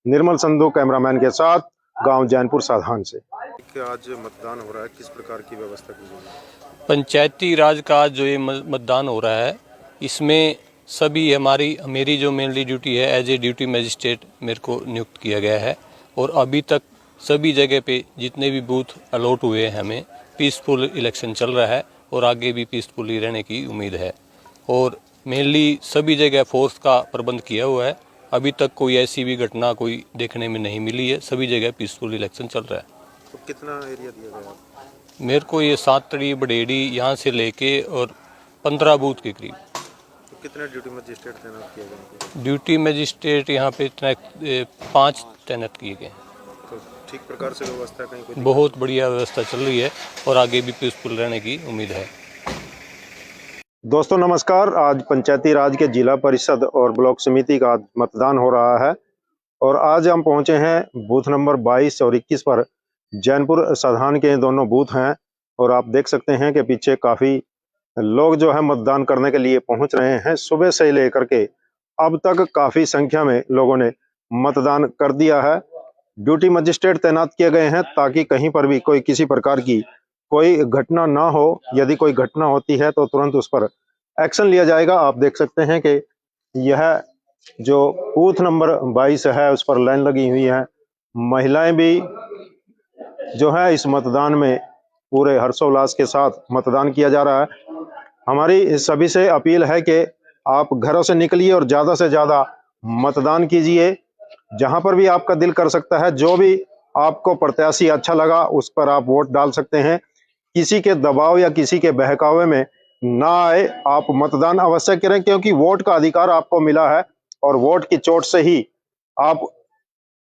निर्मल संधू कैमरामैन के साथ, गांव जैनपुर साधान से। आज मतदान हो रहा है, किस प्रकार की व्यवस्था की गई है? पंचायती राज का आज जो ये मतदान हो रहा है, इसमें सभी मेरी जो मेनली ड्यूटी है, एज ए ड्यूटी मजिस्ट्रेट मेरे को नियुक्त किया गया है। और अभी तक सभी जगह पे जितने भी बूथ अलॉट हुए हैं, हमें पीसफुल इलेक्शन चल रहा है और आगे भी पीसफुली रहने की उम्मीद है। और मेनली सभी जगह फोर्स का प्रबंध किया हुआ है। अभी तक कोई ऐसी भी घटना कोई देखने में नहीं मिली है। सभी जगह पीसफुल इलेक्शन चल रहा है। तो कितना एरिया दिया गया? मेरे को ये 7 तड़ी बडेड़ी यहाँ से लेके और 15 बूथ के करीब। कितने ड्यूटी मजिस्ट्रेट तैनात किए गए हैं? ड्यूटी मजिस्ट्रेट यहाँ पे 5 तैनात किए गए हैं। तो ठीक प्रकार से व्यवस्था कहीं कोई बहुत बढ़िया व्यवस्था चल रही है और आगे भी पीसफुल रहने की उम्मीद है। दोस्तों नमस्कार। आज पंचायती राज के जिला परिषद और ब्लॉक समिति का मतदान हो रहा है और आज हम पहुंचे हैं बूथ नंबर 22 और 21 पर। जैनपुर साधान के दोनों बूथ हैं और आप देख सकते हैं कि पीछे काफ़ी लोग जो है मतदान करने के लिए पहुंच रहे हैं। सुबह से लेकर के अब तक काफ़ी संख्या में लोगों ने मतदान कर दिया है। ड्यूटी मजिस्ट्रेट तैनात किए गए हैं ताकि कहीं पर भी कोई किसी प्रकार की कोई घटना ना हो। यदि कोई घटना होती है तो तुरंत उस पर एक्शन लिया जाएगा। आप देख सकते हैं कि यह जो बूथ नंबर 22 है उस पर लाइन लगी हुई है। महिलाएं भी जो है इस मतदान में पूरे हर्षोल्लास के साथ मतदान किया जा रहा है। हमारी सभी से अपील है कि आप घरों से निकलिए और ज़्यादा से ज़्यादा मतदान कीजिए। जहां पर भी आपका दिल कर सकता है, जो भी आपको प्रत्याशी अच्छा लगा उस पर आप वोट डाल सकते हैं। किसी के दबाव या किसी के बहकावे में ना आए, आप मतदान अवश्य करें क्योंकि वोट का अधिकार आपको मिला है और वोट की चोट से ही आप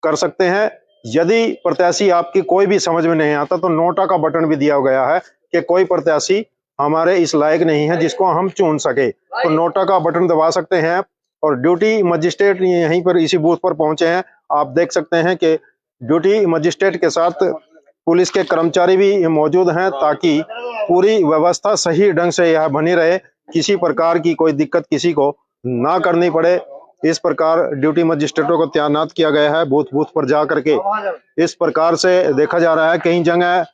कर सकते हैं। यदि प्रत्याशी आपकी कोई भी समझ में नहीं आता तो नोटा का बटन भी दिया गया है कि कोई प्रत्याशी हमारे इस लायक नहीं है जिसको हम चुन सके, तो नोटा का बटन दबा सकते हैं। और ड्यूटी मजिस्ट्रेट यहीं पर इसी बूथ पर पहुंचे हैं। आप देख सकते हैं कि ड्यूटी मजिस्ट्रेट के साथ पुलिस के कर्मचारी भी मौजूद हैं ताकि पूरी व्यवस्था सही ढंग से यह बनी रहे, किसी प्रकार की कोई दिक्कत किसी को ना करनी पड़े। इस प्रकार ड्यूटी मजिस्ट्रेटों को तैनात किया गया है बूथ बूथ पर जा करके। इस प्रकार से देखा जा रहा है कई जगह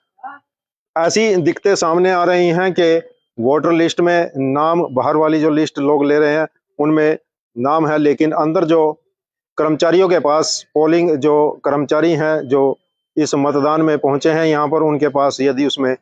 ऐसी दिक्कतें सामने आ रही हैं कि वोटर लिस्ट में नाम, बाहर वाली जो लिस्ट लोग ले रहे हैं उनमें नाम है, लेकिन अंदर जो कर्मचारियों के पास पोलिंग जो कर्मचारी हैं जो इस मतदान में पहुंचे हैं यहाँ पर, उनके पास यदि उसमें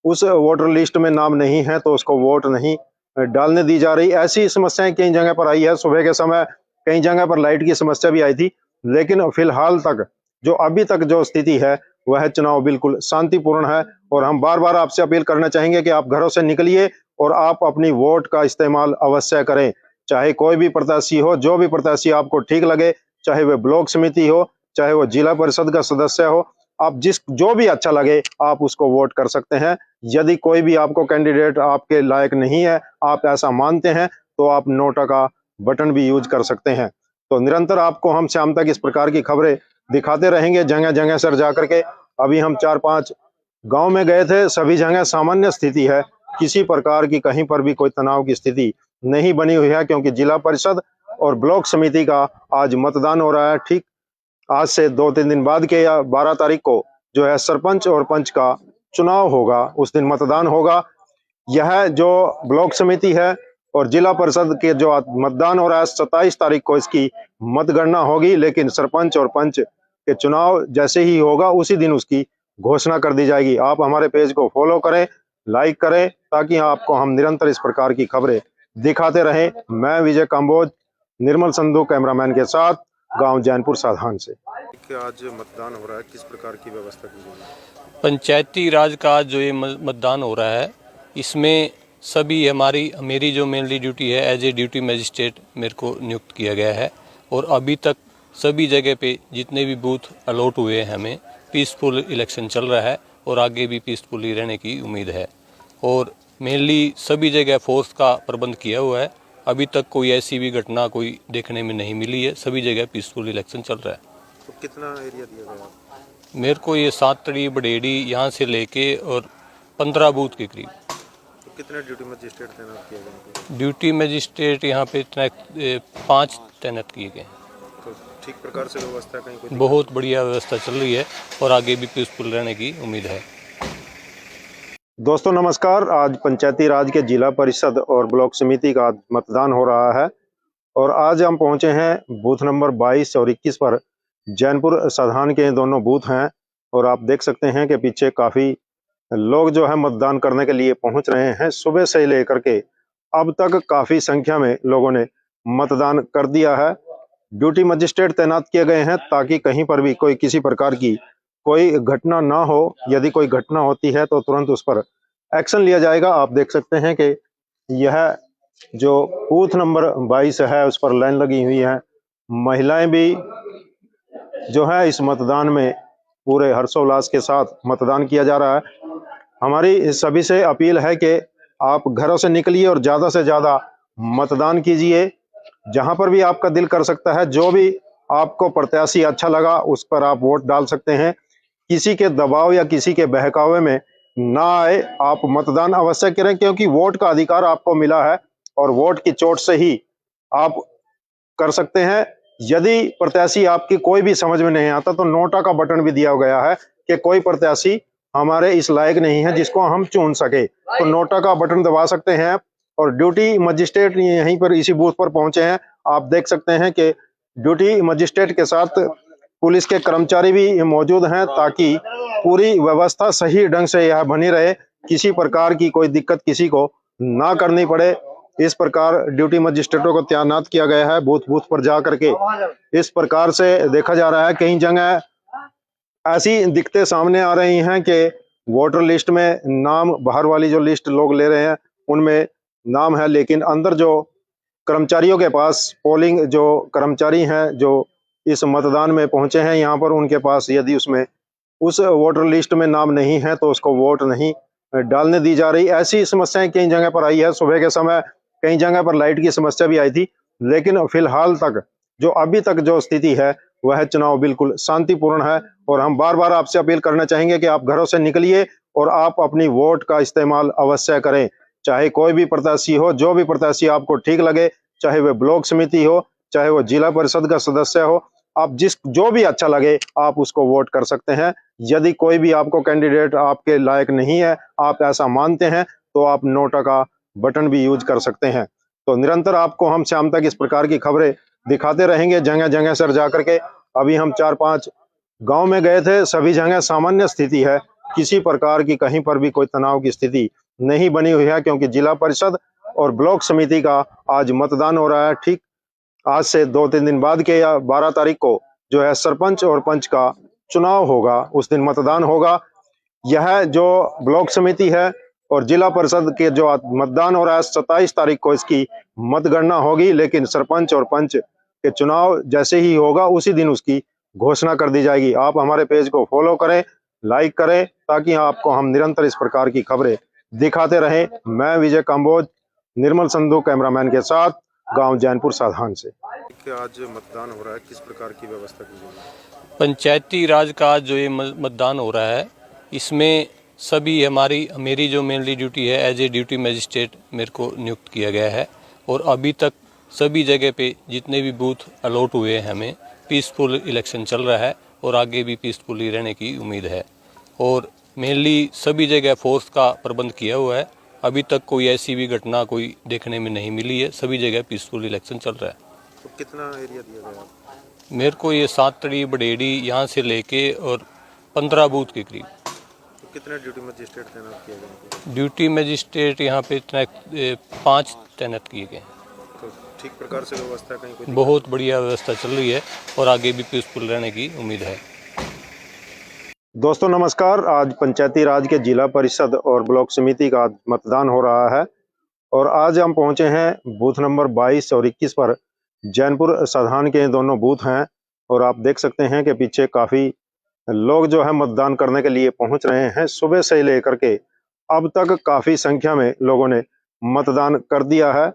उस वोटर लिस्ट में नाम नहीं है तो उसको वोट नहीं डालने दी जा रही। ऐसी समस्याएं कई जगह पर आई है। सुबह के समय कई जगह पर लाइट की समस्या भी आई थी, लेकिन फिलहाल तक जो अभी तक जो स्थिति है वह चुनाव बिल्कुल शांतिपूर्ण है। और हम बार बार आपसे अपील करना चाहेंगे कि आप घरों से निकलिए और आप अपनी वोट का इस्तेमाल अवश्य करें। चाहे कोई भी प्रत्याशी हो, जो भी प्रत्याशी आपको ठीक लगे, चाहे वह ब्लॉक समिति हो, चाहे वो जिला परिषद का सदस्य हो, आप जो भी अच्छा लगे आप उसको वोट कर सकते हैं। यदि कोई भी आपको कैंडिडेट आपके लायक नहीं है, आप ऐसा मानते हैं, तो आप नोटा का बटन भी यूज कर सकते हैं। तो निरंतर आपको हम शाम तक इस प्रकार की खबरें दिखाते रहेंगे जगह जगह सर जा करके। अभी हम 4-5 गांव में गए थे, सभी जगह सामान्य स्थिति है, किसी प्रकार की कहीं पर भी कोई तनाव की स्थिति नहीं बनी हुई है क्योंकि जिला परिषद और ब्लॉक समिति का आज मतदान हो रहा है। ठीक आज से 2-3 दिन बाद के या 12 तारीख को जो है सरपंच और पंच का चुनाव होगा, उस दिन मतदान होगा। यह जो ब्लॉक समिति है और जिला परिषद के जो मतदान हो रहा है 27 तारीख को इसकी मतगणना होगी, लेकिन सरपंच और पंच के चुनाव जैसे ही होगा उसी दिन उसकी घोषणा कर दी जाएगी। आप हमारे पेज को फॉलो करें, लाइक करें ताकि आपको हम निरंतर इस प्रकार की खबरें दिखाते रहें। मैं विजय कंबोज, निर्मल संधू कैमरामैन के साथ, गांव जैनपुर साधान से। आज मतदान हो रहा है, किस प्रकार की व्यवस्था की गई है? पंचायती राज का जो ये मतदान हो रहा है इसमें सभी मेरी जो मेनली ड्यूटी है एज ए ड्यूटी मजिस्ट्रेट मेरे को नियुक्त किया गया है और अभी तक सभी जगह पे जितने भी बूथ अलॉट हुए हैं हमें पीसफुल इलेक्शन चल रहा है और आगे भी पीसफुली रहने की उम्मीद है। और मेनली सभी जगह फोर्स का प्रबंध किया हुआ है। अभी तक कोई ऐसी भी घटना कोई देखने में नहीं मिली है, सभी जगह पीसफुल इलेक्शन चल रहा है। तो कितना एरिया दिया गया? मेरे को ये 7 तड़ी बडेड़ी यहाँ से लेके और 15 बूथ के करीब। तो कितने ड्यूटी मजिस्ट्रेट तैनात किए गए? ड्यूटी मजिस्ट्रेट यहाँ पे 5 तैनात किए गए हैं। तो ठीक प्रकार से व्यवस्था कहीं कोई बहुत बढ़िया व्यवस्था चल रही है और आगे भी पीसफुल रहने की उम्मीद है। दोस्तों नमस्कार। आज पंचायती राज के जिला परिषद और ब्लॉक समिति का मतदान हो रहा है और आज हम पहुंचे हैं बूथ नंबर 22 और 21 पर। जैनपुर साधान के दोनों बूथ हैं और आप देख सकते हैं कि पीछे काफ़ी लोग जो है मतदान करने के लिए पहुंच रहे हैं। सुबह से लेकर के अब तक काफ़ी संख्या में लोगों ने मतदान कर दिया है। ड्यूटी मजिस्ट्रेट तैनात किए गए हैं ताकि कहीं पर भी कोई किसी प्रकार की कोई घटना ना हो। यदि कोई घटना होती है तो तुरंत उस पर एक्शन लिया जाएगा। आप देख सकते हैं कि यह जो बूथ नंबर 22 है उस पर लाइन लगी हुई है। महिलाएं भी जो है इस मतदान में पूरे हर्षोल्लास के साथ मतदान किया जा रहा है। हमारी सभी से अपील है कि आप घरों से निकलिए और ज़्यादा से ज़्यादा मतदान कीजिए। जहां पर भी आपका दिल कर सकता है, जो भी आपको प्रत्याशी अच्छा लगा उस पर आप वोट डाल सकते हैं। किसी के दबाव या किसी के बहकावे में ना आए, आप मतदान अवश्य करें, क्योंकि वोट का अधिकार आपको मिला है और वोट की चोट से ही आप कर सकते हैं। यदि प्रत्याशी आपकी कोई भी समझ में नहीं आता तो नोटा का बटन भी दिया गया है कि कोई प्रत्याशी हमारे इस लायक नहीं है जिसको हम चुन सके, तो नोटा का बटन दबा सकते हैं। और ड्यूटी मजिस्ट्रेट यहीं पर इसी बूथ पर पहुंचे हैं। आप देख सकते हैं कि ड्यूटी मजिस्ट्रेट के साथ पुलिस के कर्मचारी भी मौजूद हैं, ताकि पूरी व्यवस्था सही ढंग से यह बनी रहे, किसी प्रकार की कोई दिक्कत किसी को ना करनी पड़े। इस प्रकार ड्यूटी मजिस्ट्रेटों को तैनात किया गया है बूथ बूथ पर जा करके। इस प्रकार से देखा जा रहा है, कई जगह ऐसी दिक्कतें सामने आ रही हैं कि वोटर लिस्ट में नाम, बाहर वाली जो लिस्ट लोग ले रहे हैं उनमें नाम है, लेकिन अंदर जो कर्मचारियों के पास, पोलिंग जो कर्मचारी हैं जो इस मतदान में पहुंचे हैं यहाँ पर, उनके पास यदि उसमें उस वोटर लिस्ट में नाम नहीं है तो उसको वोट नहीं डालने दी जा रही। ऐसी समस्याएं कई जगह पर आई है। सुबह के समय कई जगह पर लाइट की समस्या भी आई थी, लेकिन फिलहाल तक जो अभी तक जो स्थिति है वह चुनाव बिल्कुल शांतिपूर्ण है। और हम बार बार आपसे अपील करना चाहेंगे कि आप घरों से निकलिए और आप अपनी वोट का इस्तेमाल अवश्य करें। चाहे कोई भी प्रत्याशी हो, जो भी प्रत्याशी आपको ठीक लगे, चाहे वह ब्लॉक समिति हो, चाहे वो जिला परिषद का सदस्य हो, आप जो भी अच्छा लगे आप उसको वोट कर सकते हैं। यदि कोई भी आपको कैंडिडेट आपके लायक नहीं है, आप ऐसा मानते हैं, तो आप नोटा का बटन भी यूज कर सकते हैं। तो निरंतर आपको हम शाम तक इस प्रकार की खबरें दिखाते रहेंगे, जगह जगह सर जा करके। अभी हम 4-5 गांव में गए थे, सभी जगह सामान्य स्थिति है, किसी प्रकार की कहीं पर भी कोई तनाव की स्थिति नहीं बनी हुई है, क्योंकि जिला परिषद और ब्लॉक समिति का आज मतदान हो रहा है। ठीक आज से 2-3 दिन बाद के या 12 तारीख को जो है सरपंच और पंच का चुनाव होगा, उस दिन मतदान होगा। यह जो ब्लॉक समिति है और जिला परिषद के जो मतदान हो रहा है 27 तारीख को इसकी मतगणना होगी, लेकिन सरपंच और पंच के चुनाव जैसे ही होगा उसी दिन उसकी घोषणा कर दी जाएगी। आप हमारे पेज को फॉलो करें, लाइक करें, ताकि आपको हम निरंतर इस प्रकार की खबरें दिखाते रहें। मैं विजय कंबोज, निर्मल संधू कैमरामैन के साथ, गांव जैनपुर साधान से। आज मतदान हो रहा है, किस प्रकार की व्यवस्था की गई? पंचायती राज का आज जो ये मतदान हो रहा है, इसमें सभी मेरी जो मेनली ड्यूटी है एज ए ड्यूटी मजिस्ट्रेट मेरे को नियुक्त किया गया है। और अभी तक सभी जगह पे जितने भी बूथ अलॉट हुए हैं हमें, पीसफुल इलेक्शन चल रहा है और आगे भी पीसफुली रहने की उम्मीद है। और मेनली सभी जगह फोर्स का प्रबंध किया हुआ है। अभी तक कोई ऐसी भी घटना कोई देखने में नहीं मिली है, सभी जगह पीसफुल इलेक्शन चल रहा है। तो कितना एरिया दिया गया? मेरे को ये 7 तड़ी बडेड़ी यहाँ से लेके और 15 बूथ के करीब। तो कितने ड्यूटी मजिस्ट्रेट तैनात किए गए? ड्यूटी मजिस्ट्रेट यहाँ पे 5 तैनात किए गए हैं। तो ठीक प्रकार से व्यवस्था कहीं कोई? बहुत बढ़िया व्यवस्था चल रही है और आगे भी पीसफुल रहने की उम्मीद है। दोस्तों नमस्कार। आज पंचायती राज के जिला परिषद और ब्लॉक समिति का मतदान हो रहा है और आज हम पहुंचे हैं बूथ नंबर 22 और 21 पर। जैनपुर साधान के दोनों बूथ हैं और आप देख सकते हैं कि पीछे काफ़ी लोग जो है मतदान करने के लिए पहुंच रहे हैं। सुबह से लेकर के अब तक काफ़ी संख्या में लोगों ने मतदान कर दिया है।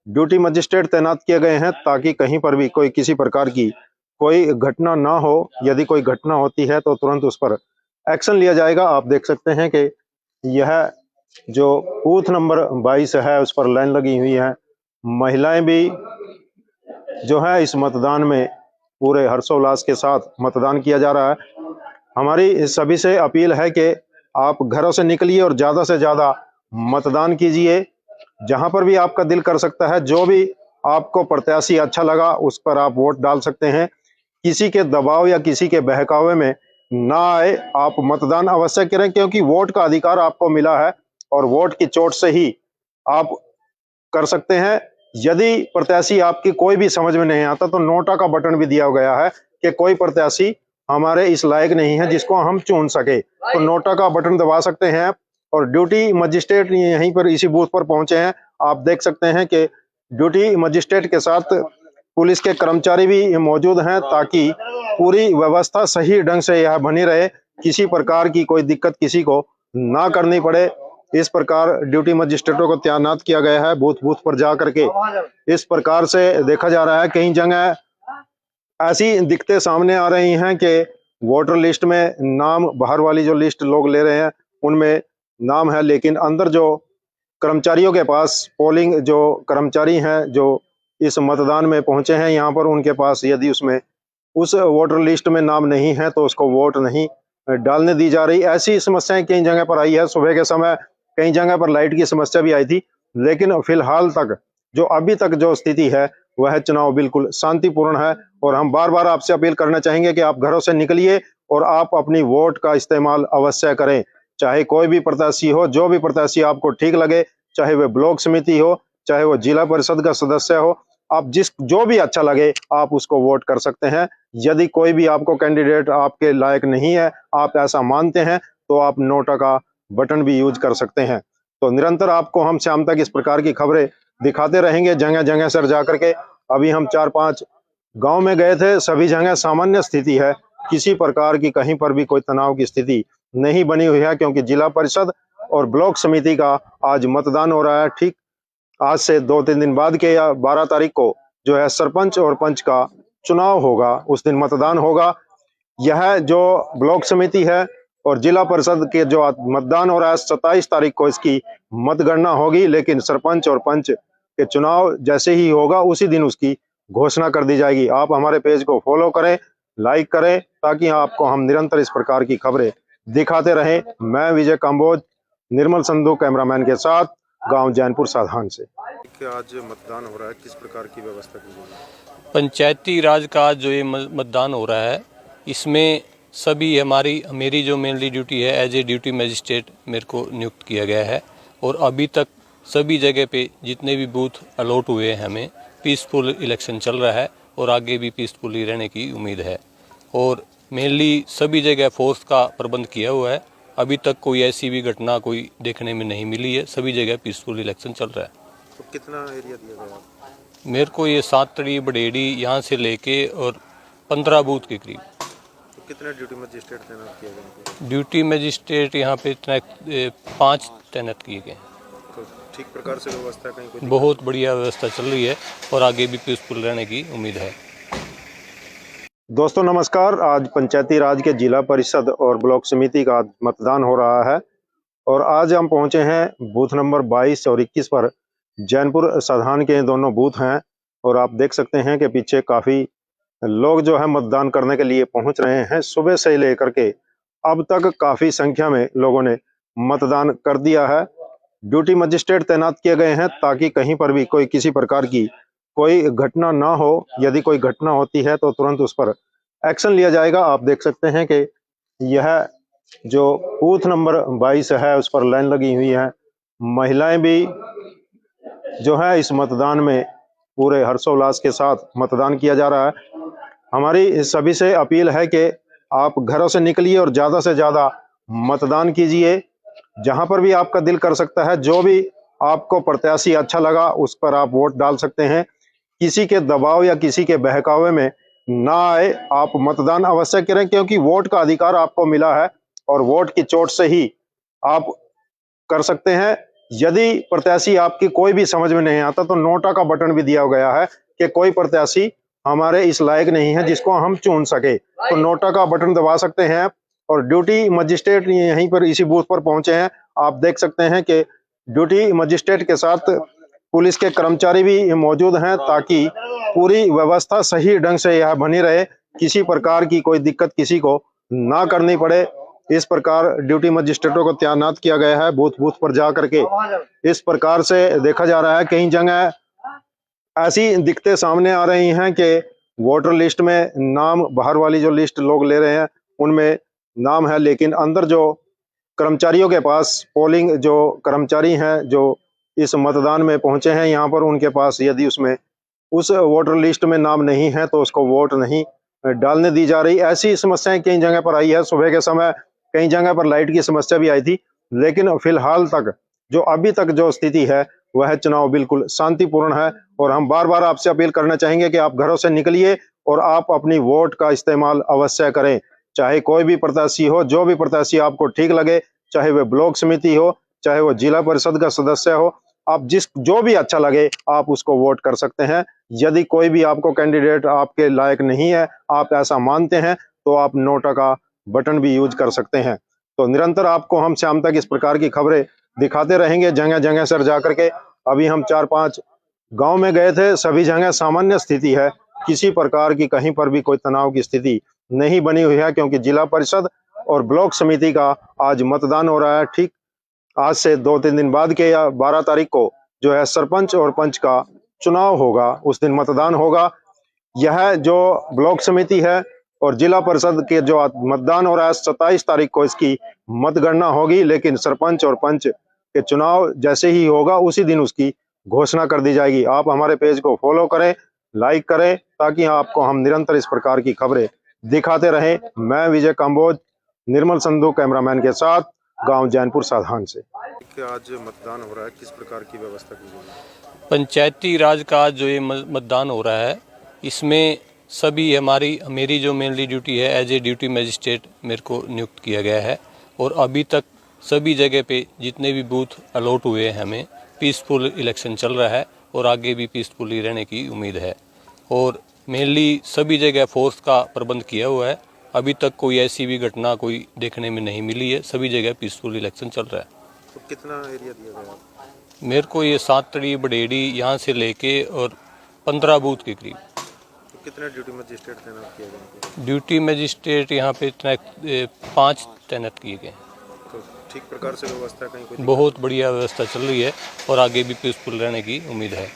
ड्यूटी मजिस्ट्रेट तैनात किए गए हैं ताकि कहीं पर भी कोई किसी प्रकार की कोई घटना ना हो। यदि कोई घटना होती है तो तुरंत उस पर एक्शन लिया जाएगा। आप देख सकते हैं कि यह जो बूथ नंबर 22 है उस पर लाइन लगी हुई है। महिलाएं भी जो है इस मतदान में पूरे हर्षोल्लास के साथ मतदान किया जा रहा है। हमारी सभी से अपील है कि आप घरों से निकलिए और ज़्यादा से ज़्यादा मतदान कीजिए। जहां पर भी आपका दिल कर सकता है, जो भी आपको प्रत्याशी अच्छा लगा उस पर आप वोट डाल सकते हैं। किसी के दबाव या किसी के बहकावे में ना आए, आप मतदान अवश्य करें, क्योंकि वोट का अधिकार आपको मिला है और वोट की चोट से ही आप कर सकते हैं। यदि प्रत्याशी आपकी कोई भी समझ में नहीं आता तो नोटा का बटन भी दिया गया है कि कोई प्रत्याशी हमारे इस लायक नहीं है जिसको हम चुन सके, तो नोटा का बटन दबा सकते हैं। और ड्यूटी मजिस्ट्रेट यहीं पर इसी बूथ पर पहुंचे हैं। आप देख सकते हैं कि ड्यूटी मजिस्ट्रेट के साथ पुलिस के कर्मचारी भी मौजूद हैं ताकि पूरी व्यवस्था सही ढंग से यह बनी रहे, किसी प्रकार की कोई दिक्कत किसी को ना करनी पड़े। इस प्रकार ड्यूटी मजिस्ट्रेटों को तैनात किया गया है बूथ बूथ पर जा करके। इस प्रकार से देखा जा रहा है कई जगह ऐसी दिक्कतें सामने आ रही हैं कि वोटर लिस्ट में नाम, बाहर वाली जो लिस्ट लोग ले रहे हैं उनमें नाम है, लेकिन अंदर जो कर्मचारियों के पास, पोलिंग जो कर्मचारी हैं जो इस मतदान में पहुंचे हैं यहाँ पर, उनके पास यदि उसमें उस वोटर लिस्ट में नाम नहीं है तो उसको वोट नहीं डालने दी जा रही। ऐसी समस्याएं कई जगह पर आई है। सुबह के समय कई जगह पर लाइट की समस्या भी आई थी, लेकिन फिलहाल तक जो अभी तक जो स्थिति है वह चुनाव बिल्कुल शांतिपूर्ण है। और हम बार बार आपसे अपील करना चाहेंगे कि आप घरों से निकलिए और आप अपनी वोट का इस्तेमाल अवश्य करें, चाहे कोई भी प्रत्याशी हो, जो भी प्रत्याशी आपको ठीक लगे, चाहे वह ब्लॉक समिति हो, चाहे वो जिला परिषद का सदस्य हो, आप जो भी अच्छा लगे आप उसको वोट कर सकते हैं। यदि कोई भी आपको कैंडिडेट आपके लायक नहीं है, आप ऐसा मानते हैं, तो आप नोटा का बटन भी यूज कर सकते हैं। तो निरंतर आपको हम शाम तक इस प्रकार की खबरें दिखाते रहेंगे जगह जगह सर जाकर के। अभी हम 4-5 गांव में गए थे, सभी जगह सामान्य स्थिति है, किसी प्रकार की कहीं पर भी कोई तनाव की स्थिति नहीं बनी हुई है, क्योंकि जिला परिषद और ब्लॉक समिति का आज मतदान हो रहा है। ठीक आज से 2-3 दिन बाद के या 12 तारीख को जो है सरपंच और पंच का चुनाव होगा, उस दिन मतदान होगा। यह जो ब्लॉक समिति है और जिला परिषद के जो मतदान हो रहा है 27 तारीख को इसकी मतगणना होगी, लेकिन सरपंच और पंच के चुनाव जैसे ही होगा उसी दिन उसकी घोषणा कर दी जाएगी। आप हमारे पेज को फॉलो करें, लाइक करें, ताकि आपको हम निरंतर इस प्रकार की खबरें दिखाते रहें। मैं विजय काम्बोज, निर्मल संधू कैमरामैन के साथ, गांव जैनपुर साधान से। आज मतदान हो रहा है, किस प्रकार की व्यवस्था की गई है? पंचायती राज का आज जो ये मतदान हो रहा है, इसमें सभी मेरी जो मेनली ड्यूटी है एज ए ड्यूटी मजिस्ट्रेट मेरे को नियुक्त किया गया है। और अभी तक सभी जगह पे जितने भी बूथ अलॉट हुए हैं हमें, पीसफुल इलेक्शन चल रहा है और आगे भी पीसफुली रहने की उम्मीद है। और मेनली सभी जगह फोर्स का प्रबंध किया हुआ है। अभी तक कोई ऐसी भी घटना कोई देखने में नहीं मिली है, सभी जगह पीसफुल इलेक्शन चल रहा है। तो कितना एरिया दिया गया? मेरे को ये सातड़ी बडेड़ी यहाँ से लेके और 15 बूथ के करीब। तो कितने ड्यूटी मजिस्ट्रेट तैनात किए गए? ड्यूटी मजिस्ट्रेट यहाँ पे 5 तैनात किए गए। तो ठीक प्रकार से व्यवस्था कहीं कोई? बहुत बढ़िया व्यवस्था चल रही है और आगे भी पीसफुल रहने की उम्मीद है। दोस्तों नमस्कार। आज पंचायती राज के जिला परिषद और ब्लॉक समिति का मतदान हो रहा है और आज हम पहुंचे हैं बूथ नंबर 22 और 21 पर। जैनपुर साधान के दोनों बूथ हैं और आप देख सकते हैं कि पीछे काफ़ी लोग जो है मतदान करने के लिए पहुंच रहे हैं। सुबह से लेकर के अब तक काफ़ी संख्या में लोगों ने मतदान कर दिया है। ड्यूटी मजिस्ट्रेट तैनात किए गए हैं ताकि कहीं पर भी कोई किसी प्रकार की कोई घटना ना हो। यदि कोई घटना होती है तो तुरंत उस पर एक्शन लिया जाएगा। आप देख सकते हैं कि यह जो बूथ नंबर 22 है उस पर लाइन लगी हुई है। महिलाएं भी जो है इस मतदान में पूरे हर्षोल्लास के साथ मतदान किया जा रहा है। हमारी सभी से अपील है कि आप घरों से निकलिए और ज़्यादा से ज़्यादा मतदान कीजिए। जहां पर भी आपका दिल कर सकता है, जो भी आपको प्रत्याशी अच्छा लगा उस पर आप वोट डाल सकते हैं। किसी के दबाव या किसी के बहकावे में ना आए, आप मतदान अवश्य करें, क्योंकि वोट का अधिकार आपको मिला है और वोट की चोट से ही आप कर सकते हैं। यदि प्रत्याशी आपकी कोई भी समझ में नहीं आता तो नोटा का बटन भी दिया गया है कि कोई प्रत्याशी हमारे इस लायक नहीं है जिसको हम चुन सके, तो नोटा का बटन दबा सकते हैं। और ड्यूटी मजिस्ट्रेट यहीं पर इसी बूथ पर पहुंचे हैं। आप देख सकते हैं कि ड्यूटी मजिस्ट्रेट के साथ पुलिस के कर्मचारी भी मौजूद हैं ताकि पूरी व्यवस्था सही ढंग से यह बनी रहे, किसी प्रकार की कोई दिक्कत किसी को ना करनी पड़े। इस प्रकार ड्यूटी मजिस्ट्रेटों को तैनात किया गया है बूथ बूथ पर जा करके। इस प्रकार से देखा जा रहा है कई जगह ऐसी दिक्कतें सामने आ रही हैं कि वोटर लिस्ट में नाम, बाहर वाली जो लिस्ट लोग ले रहे हैं उनमें नाम है, लेकिन अंदर जो कर्मचारियों के पास, पोलिंग जो कर्मचारी हैं जो इस मतदान में पहुंचे हैं यहाँ पर, उनके पास यदि उसमें उस वोटर लिस्ट में नाम नहीं है तो उसको वोट नहीं डालने दी जा रही। ऐसी समस्याएं कई जगह पर आई है। सुबह के समय कई जगह पर लाइट की समस्या भी आई थी, लेकिन फिलहाल तक जो अभी तक जो स्थिति है वह चुनाव बिल्कुल शांतिपूर्ण है। और हम बार बार आपसे अपील करना चाहेंगे कि आप घरों से निकलिए और आप अपनी वोट का इस्तेमाल अवश्य करें। चाहे कोई भी प्रत्याशी हो, जो भी प्रत्याशी आपको ठीक लगे, चाहे वह ब्लॉक समिति हो, चाहे वो जिला परिषद का सदस्य हो, आप जो भी अच्छा लगे आप उसको वोट कर सकते हैं। यदि कोई भी आपको कैंडिडेट आपके लायक नहीं है, आप ऐसा मानते हैं, तो आप नोटा का बटन भी यूज कर सकते हैं। तो निरंतर आपको हम शाम तक इस प्रकार की खबरें दिखाते रहेंगे, जगह जगह सर जा करके। अभी हम 4-5 गांव में गए थे, सभी जगह सामान्य स्थिति है, किसी प्रकार की कहीं पर भी कोई तनाव की स्थिति नहीं बनी हुई है, क्योंकि जिला परिषद और ब्लॉक समिति का आज मतदान हो रहा है। ठीक आज से 2-3 दिन बाद के या 12 तारीख को जो है सरपंच और पंच का चुनाव होगा, उस दिन मतदान होगा। यह जो ब्लॉक समिति है और जिला परिषद के जो मतदान हो रहा है 27 तारीख को इसकी मतगणना होगी, लेकिन सरपंच और पंच के चुनाव जैसे ही होगा उसी दिन उसकी घोषणा कर दी जाएगी। आप हमारे पेज को फॉलो करें, लाइक करें, ताकि आपको हम निरंतर इस प्रकार की खबरें दिखाते रहें। मैं विजय कंबोज, निर्मल संधू कैमरामैन के साथ, गांव जैनपुर साधान से। आज मतदान हो रहा है, किस प्रकार की व्यवस्था की गई? पंचायती राज का आज जो ये मतदान हो रहा है, इसमें सभी मेरी जो मेनली ड्यूटी है एज ए ड्यूटी मजिस्ट्रेट मेरे को नियुक्त किया गया है। और अभी तक सभी जगह पे जितने भी बूथ अलॉट हुए हैं हमें, पीसफुल इलेक्शन चल रहा है और आगे भी पीसफुली रहने की उम्मीद है। और मेनली सभी जगह फोर्स का प्रबंध किया हुआ है। अभी तक कोई ऐसी भी घटना कोई देखने में नहीं मिली है, सभी जगह पीसफुल इलेक्शन चल रहा है। तो कितना एरिया दिया गया? मेरे को ये सातड़ी बडेड़ी यहाँ से लेके और 15 बूथ के करीब। तो कितने ड्यूटी मजिस्ट्रेट तैनात किए गए? ड्यूटी मजिस्ट्रेट यहाँ पे 5 तैनात किए गए। तो ठीक प्रकार से व्यवस्था कहीं कोई? बहुत बढ़िया व्यवस्था चल रही है और आगे भी पीसफुल रहने की उम्मीद है।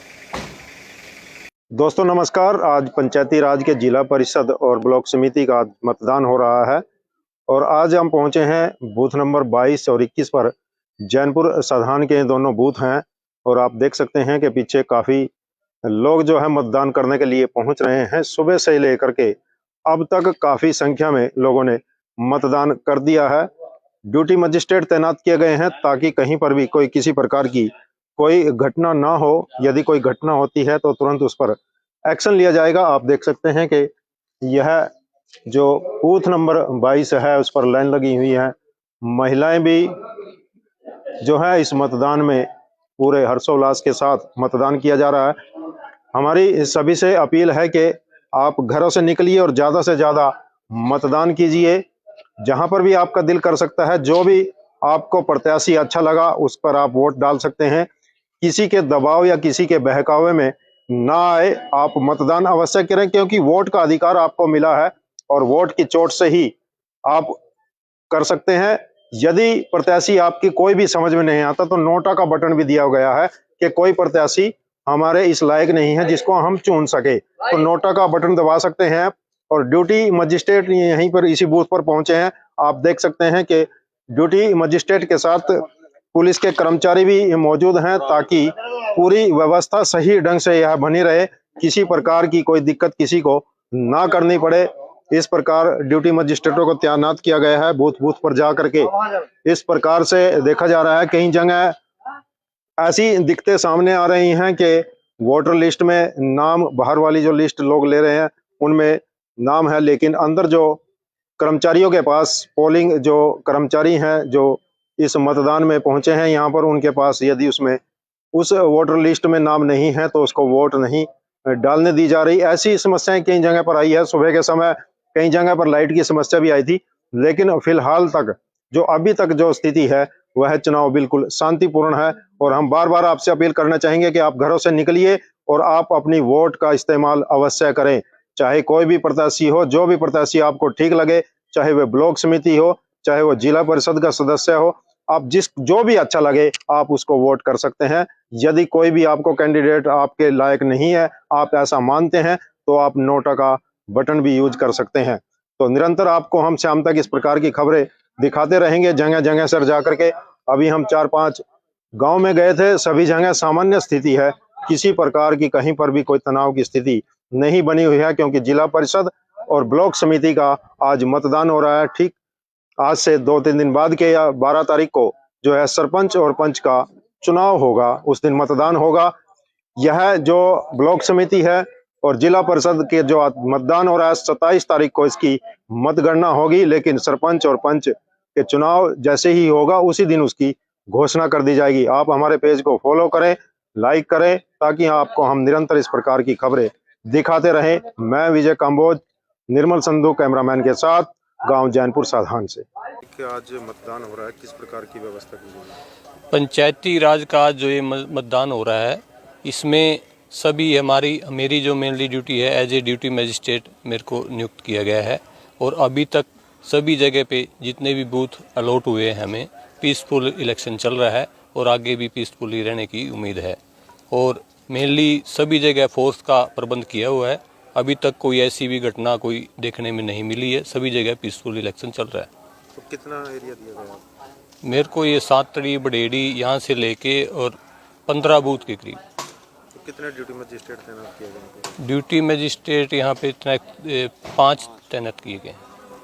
दोस्तों नमस्कार। आज पंचायती राज के जिला परिषद और ब्लॉक समिति का मतदान हो रहा है और आज हम पहुंचे हैं बूथ नंबर 22 और 21 पर। जैनपुर साधान के दोनों बूथ हैं और आप देख सकते हैं कि पीछे काफ़ी लोग जो है मतदान करने के लिए पहुंच रहे हैं। सुबह से लेकर के अब तक काफ़ी संख्या में लोगों ने मतदान कर दिया है। ड्यूटी मजिस्ट्रेट तैनात किए गए हैं ताकि कहीं पर भी कोई किसी प्रकार की कोई घटना ना हो। यदि कोई घटना होती है तो तुरंत उस पर एक्शन लिया जाएगा। आप देख सकते हैं कि यह जो बूथ नंबर 22 है उस पर लाइन लगी हुई है। महिलाएं भी जो है इस मतदान में पूरे हर्षोल्लास के साथ मतदान किया जा रहा है। हमारी सभी से अपील है कि आप घरों से निकलिए और ज़्यादा से ज़्यादा मतदान कीजिए। जहां पर भी आपका दिल कर सकता है, जो भी आपको प्रत्याशी अच्छा लगा उस पर आप वोट डाल सकते हैं। किसी के दबाव या किसी के बहकावे में ना आए, आप मतदान अवश्य करें, क्योंकि वोट का अधिकार आपको मिला है और वोट की चोट से ही आप कर सकते हैं। यदि प्रत्याशी आपकी कोई भी समझ में नहीं आता तो नोटा का बटन भी दिया गया है कि कोई प्रत्याशी हमारे इस लायक नहीं है जिसको हम चुन सके, तो नोटा का बटन दबा सकते हैं। और ड्यूटी मजिस्ट्रेट यहीं पर इसी बूथ पर पहुंचे हैं। आप देख सकते हैं कि ड्यूटी मजिस्ट्रेट के साथ पुलिस के कर्मचारी भी मौजूद हैं ताकि पूरी व्यवस्था सही ढंग से यह बनी रहे, किसी प्रकार की कोई दिक्कत किसी को ना करनी पड़े। इस प्रकार ड्यूटी मजिस्ट्रेटों को तैनात किया गया है बूथ बूथ पर जा करके। इस प्रकार से देखा जा रहा है कई जगह ऐसी दिक्कतें सामने आ रही हैं कि वोटर लिस्ट में नाम, बाहर वाली जो लिस्ट लोग ले रहे हैं उनमें नाम है, लेकिन अंदर जो कर्मचारियों के पास, पोलिंग जो कर्मचारी हैं जो इस मतदान में पहुंचे हैं यहाँ पर, उनके पास यदि उसमें उस वोटर लिस्ट में नाम नहीं है तो उसको वोट नहीं डालने दी जा रही। ऐसी समस्याएं कई जगह पर आई है। सुबह के समय कई जगह पर लाइट की समस्या भी आई थी, लेकिन फिलहाल तक जो अभी तक जो स्थिति है वह चुनाव बिल्कुल शांतिपूर्ण है। और हम बार बार आपसे अपील करना चाहेंगे कि आप घरों से निकलिए और आप अपनी वोट का इस्तेमाल अवश्य करें। चाहे कोई भी प्रत्याशी हो, जो भी प्रत्याशी आपको ठीक लगे, चाहे वह ब्लॉक समिति हो, चाहे वो जिला परिषद का सदस्य हो, आप जो भी अच्छा लगे आप उसको वोट कर सकते हैं। यदि कोई भी आपको कैंडिडेट आपके लायक नहीं है, आप ऐसा मानते हैं, तो आप नोटा का बटन भी यूज कर सकते हैं। तो निरंतर आपको हम शाम तक इस प्रकार की खबरें दिखाते रहेंगे, जगह जगह सर जा करके। अभी हम 4-5 गांव में गए थे, सभी जगह सामान्य स्थिति है, किसी प्रकार की कहीं पर भी कोई तनाव की स्थिति नहीं बनी हुई है, क्योंकि जिला परिषद और ब्लॉक समिति का आज मतदान हो रहा है। ठीक आज से 2-3 दिन बाद के या 12 तारीख को जो है सरपंच और पंच का चुनाव होगा उस दिन मतदान होगा। यह जो ब्लॉक समिति है और जिला परिषद के जो मतदान हो रहा है 27 तारीख को इसकी मतगणना होगी, लेकिन सरपंच और पंच के चुनाव जैसे ही होगा उसी दिन उसकी घोषणा कर दी जाएगी। आप हमारे पेज को फॉलो करें, लाइक करें, ताकि आपको हम निरंतर इस प्रकार की खबरें दिखाते रहें। मैं विजय काम्बोज, निर्मल संधू कैमरामैन के साथ, गांव जैनपुर साधान से। आज मतदान हो रहा है, किस प्रकार की व्यवस्था की गई है? पंचायती राज का आज जो ये मतदान हो रहा है, इसमें सभी मेरी जो मेनली ड्यूटी है एज ए ड्यूटी मजिस्ट्रेट मेरे को नियुक्त किया गया है। और अभी तक सभी जगह पे जितने भी बूथ अलॉट हुए हैं हमें पीसफुल इलेक्शन चल रहा है और आगे भी पीसफुली रहने की उम्मीद है। और मेनली सभी जगह फोर्स का प्रबंध किया हुआ है। अभी तक कोई ऐसी भी घटना कोई देखने में नहीं मिली है। सभी जगह पीसफुल इलेक्शन चल रहा है। तो कितना एरिया दिया गया? मेरे को ये सातड़ी बडेड़ी यहाँ से लेके और 15 बूथ के करीब। तो कितने ड्यूटी मजिस्ट्रेट तैनात किए गए? ड्यूटी मजिस्ट्रेट यहाँ पे 5 तैनात किए गए हैं।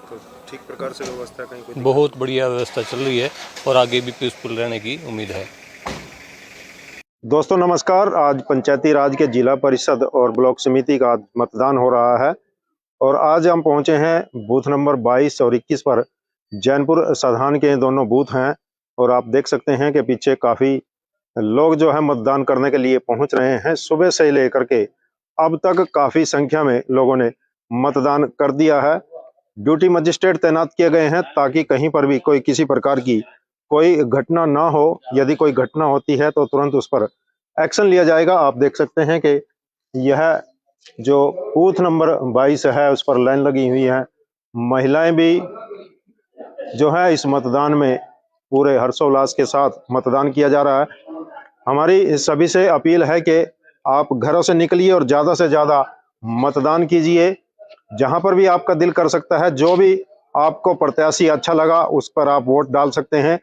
तो ठीक प्रकार से व्यवस्था कहीं कोई? बहुत बढ़िया व्यवस्था चल रही है और आगे भी पीसफुल रहने की उम्मीद है। दोस्तों नमस्कार। आज पंचायती राज के जिला परिषद और ब्लॉक समिति का मतदान हो रहा है और आज हम पहुंचे हैं बूथ नंबर 22 और 21 पर। जैनपुर साधान के दोनों बूथ हैं और आप देख सकते हैं कि पीछे काफ़ी लोग जो है मतदान करने के लिए पहुंच रहे हैं। सुबह से लेकर के अब तक काफ़ी संख्या में लोगों ने मतदान कर दिया है। ड्यूटी मजिस्ट्रेट तैनात किए गए हैं ताकि कहीं पर भी कोई किसी प्रकार की कोई घटना ना हो। यदि कोई घटना होती है तो तुरंत उस पर एक्शन लिया जाएगा। आप देख सकते हैं कि यह जो बूथ नंबर 22 है उस पर लाइन लगी हुई है। महिलाएं भी जो है इस मतदान में पूरे हर्षोल्लास के साथ मतदान किया जा रहा है। हमारी सभी से अपील है कि आप घरों से निकलिए और ज़्यादा से ज़्यादा मतदान कीजिए। जहां पर भी आपका दिल कर सकता है, जो भी आपको प्रत्याशी अच्छा लगा उस पर आप वोट डाल सकते हैं।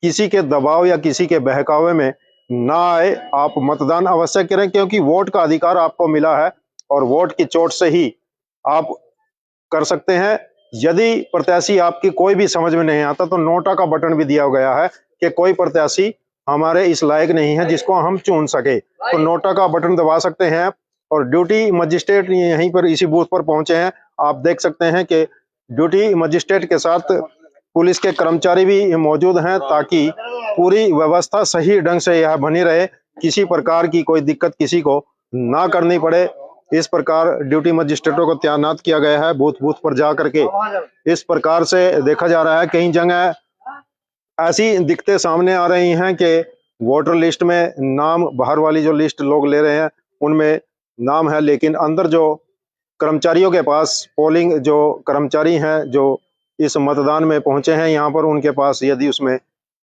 किसी के दबाव या किसी के बहकावे में ना आए, आप मतदान अवश्य करें, क्योंकि वोट का अधिकार आपको मिला है और वोट की चोट से ही आप कर सकते हैं। यदि प्रत्याशी आपकी कोई भी समझ में नहीं आता तो नोटा का बटन भी दिया गया है कि कोई प्रत्याशी हमारे इस लायक नहीं है जिसको हम चुन सके, तो नोटा का बटन दबा सकते हैं। और ड्यूटी मजिस्ट्रेट यहीं पर इसी बूथ पर पहुंचे हैं। आप देख सकते हैं कि ड्यूटी मजिस्ट्रेट के साथ पुलिस के कर्मचारी भी मौजूद हैं ताकि पूरी व्यवस्था सही ढंग से यह बनी रहे, किसी प्रकार की कोई दिक्कत किसी को ना करनी पड़े। इस प्रकार ड्यूटी मजिस्ट्रेटों को तैनात किया गया है बूथ बूथ पर जा करके। इस प्रकार से देखा जा रहा है कई जगह ऐसी दिक्कतें सामने आ रही हैं कि वोटर लिस्ट में नाम, बाहर वाली जो लिस्ट लोग ले रहे हैं उनमें नाम है, लेकिन अंदर जो कर्मचारियों के पास, पोलिंग जो कर्मचारी हैं जो इस मतदान में पहुंचे हैं यहाँ पर, उनके पास यदि उसमें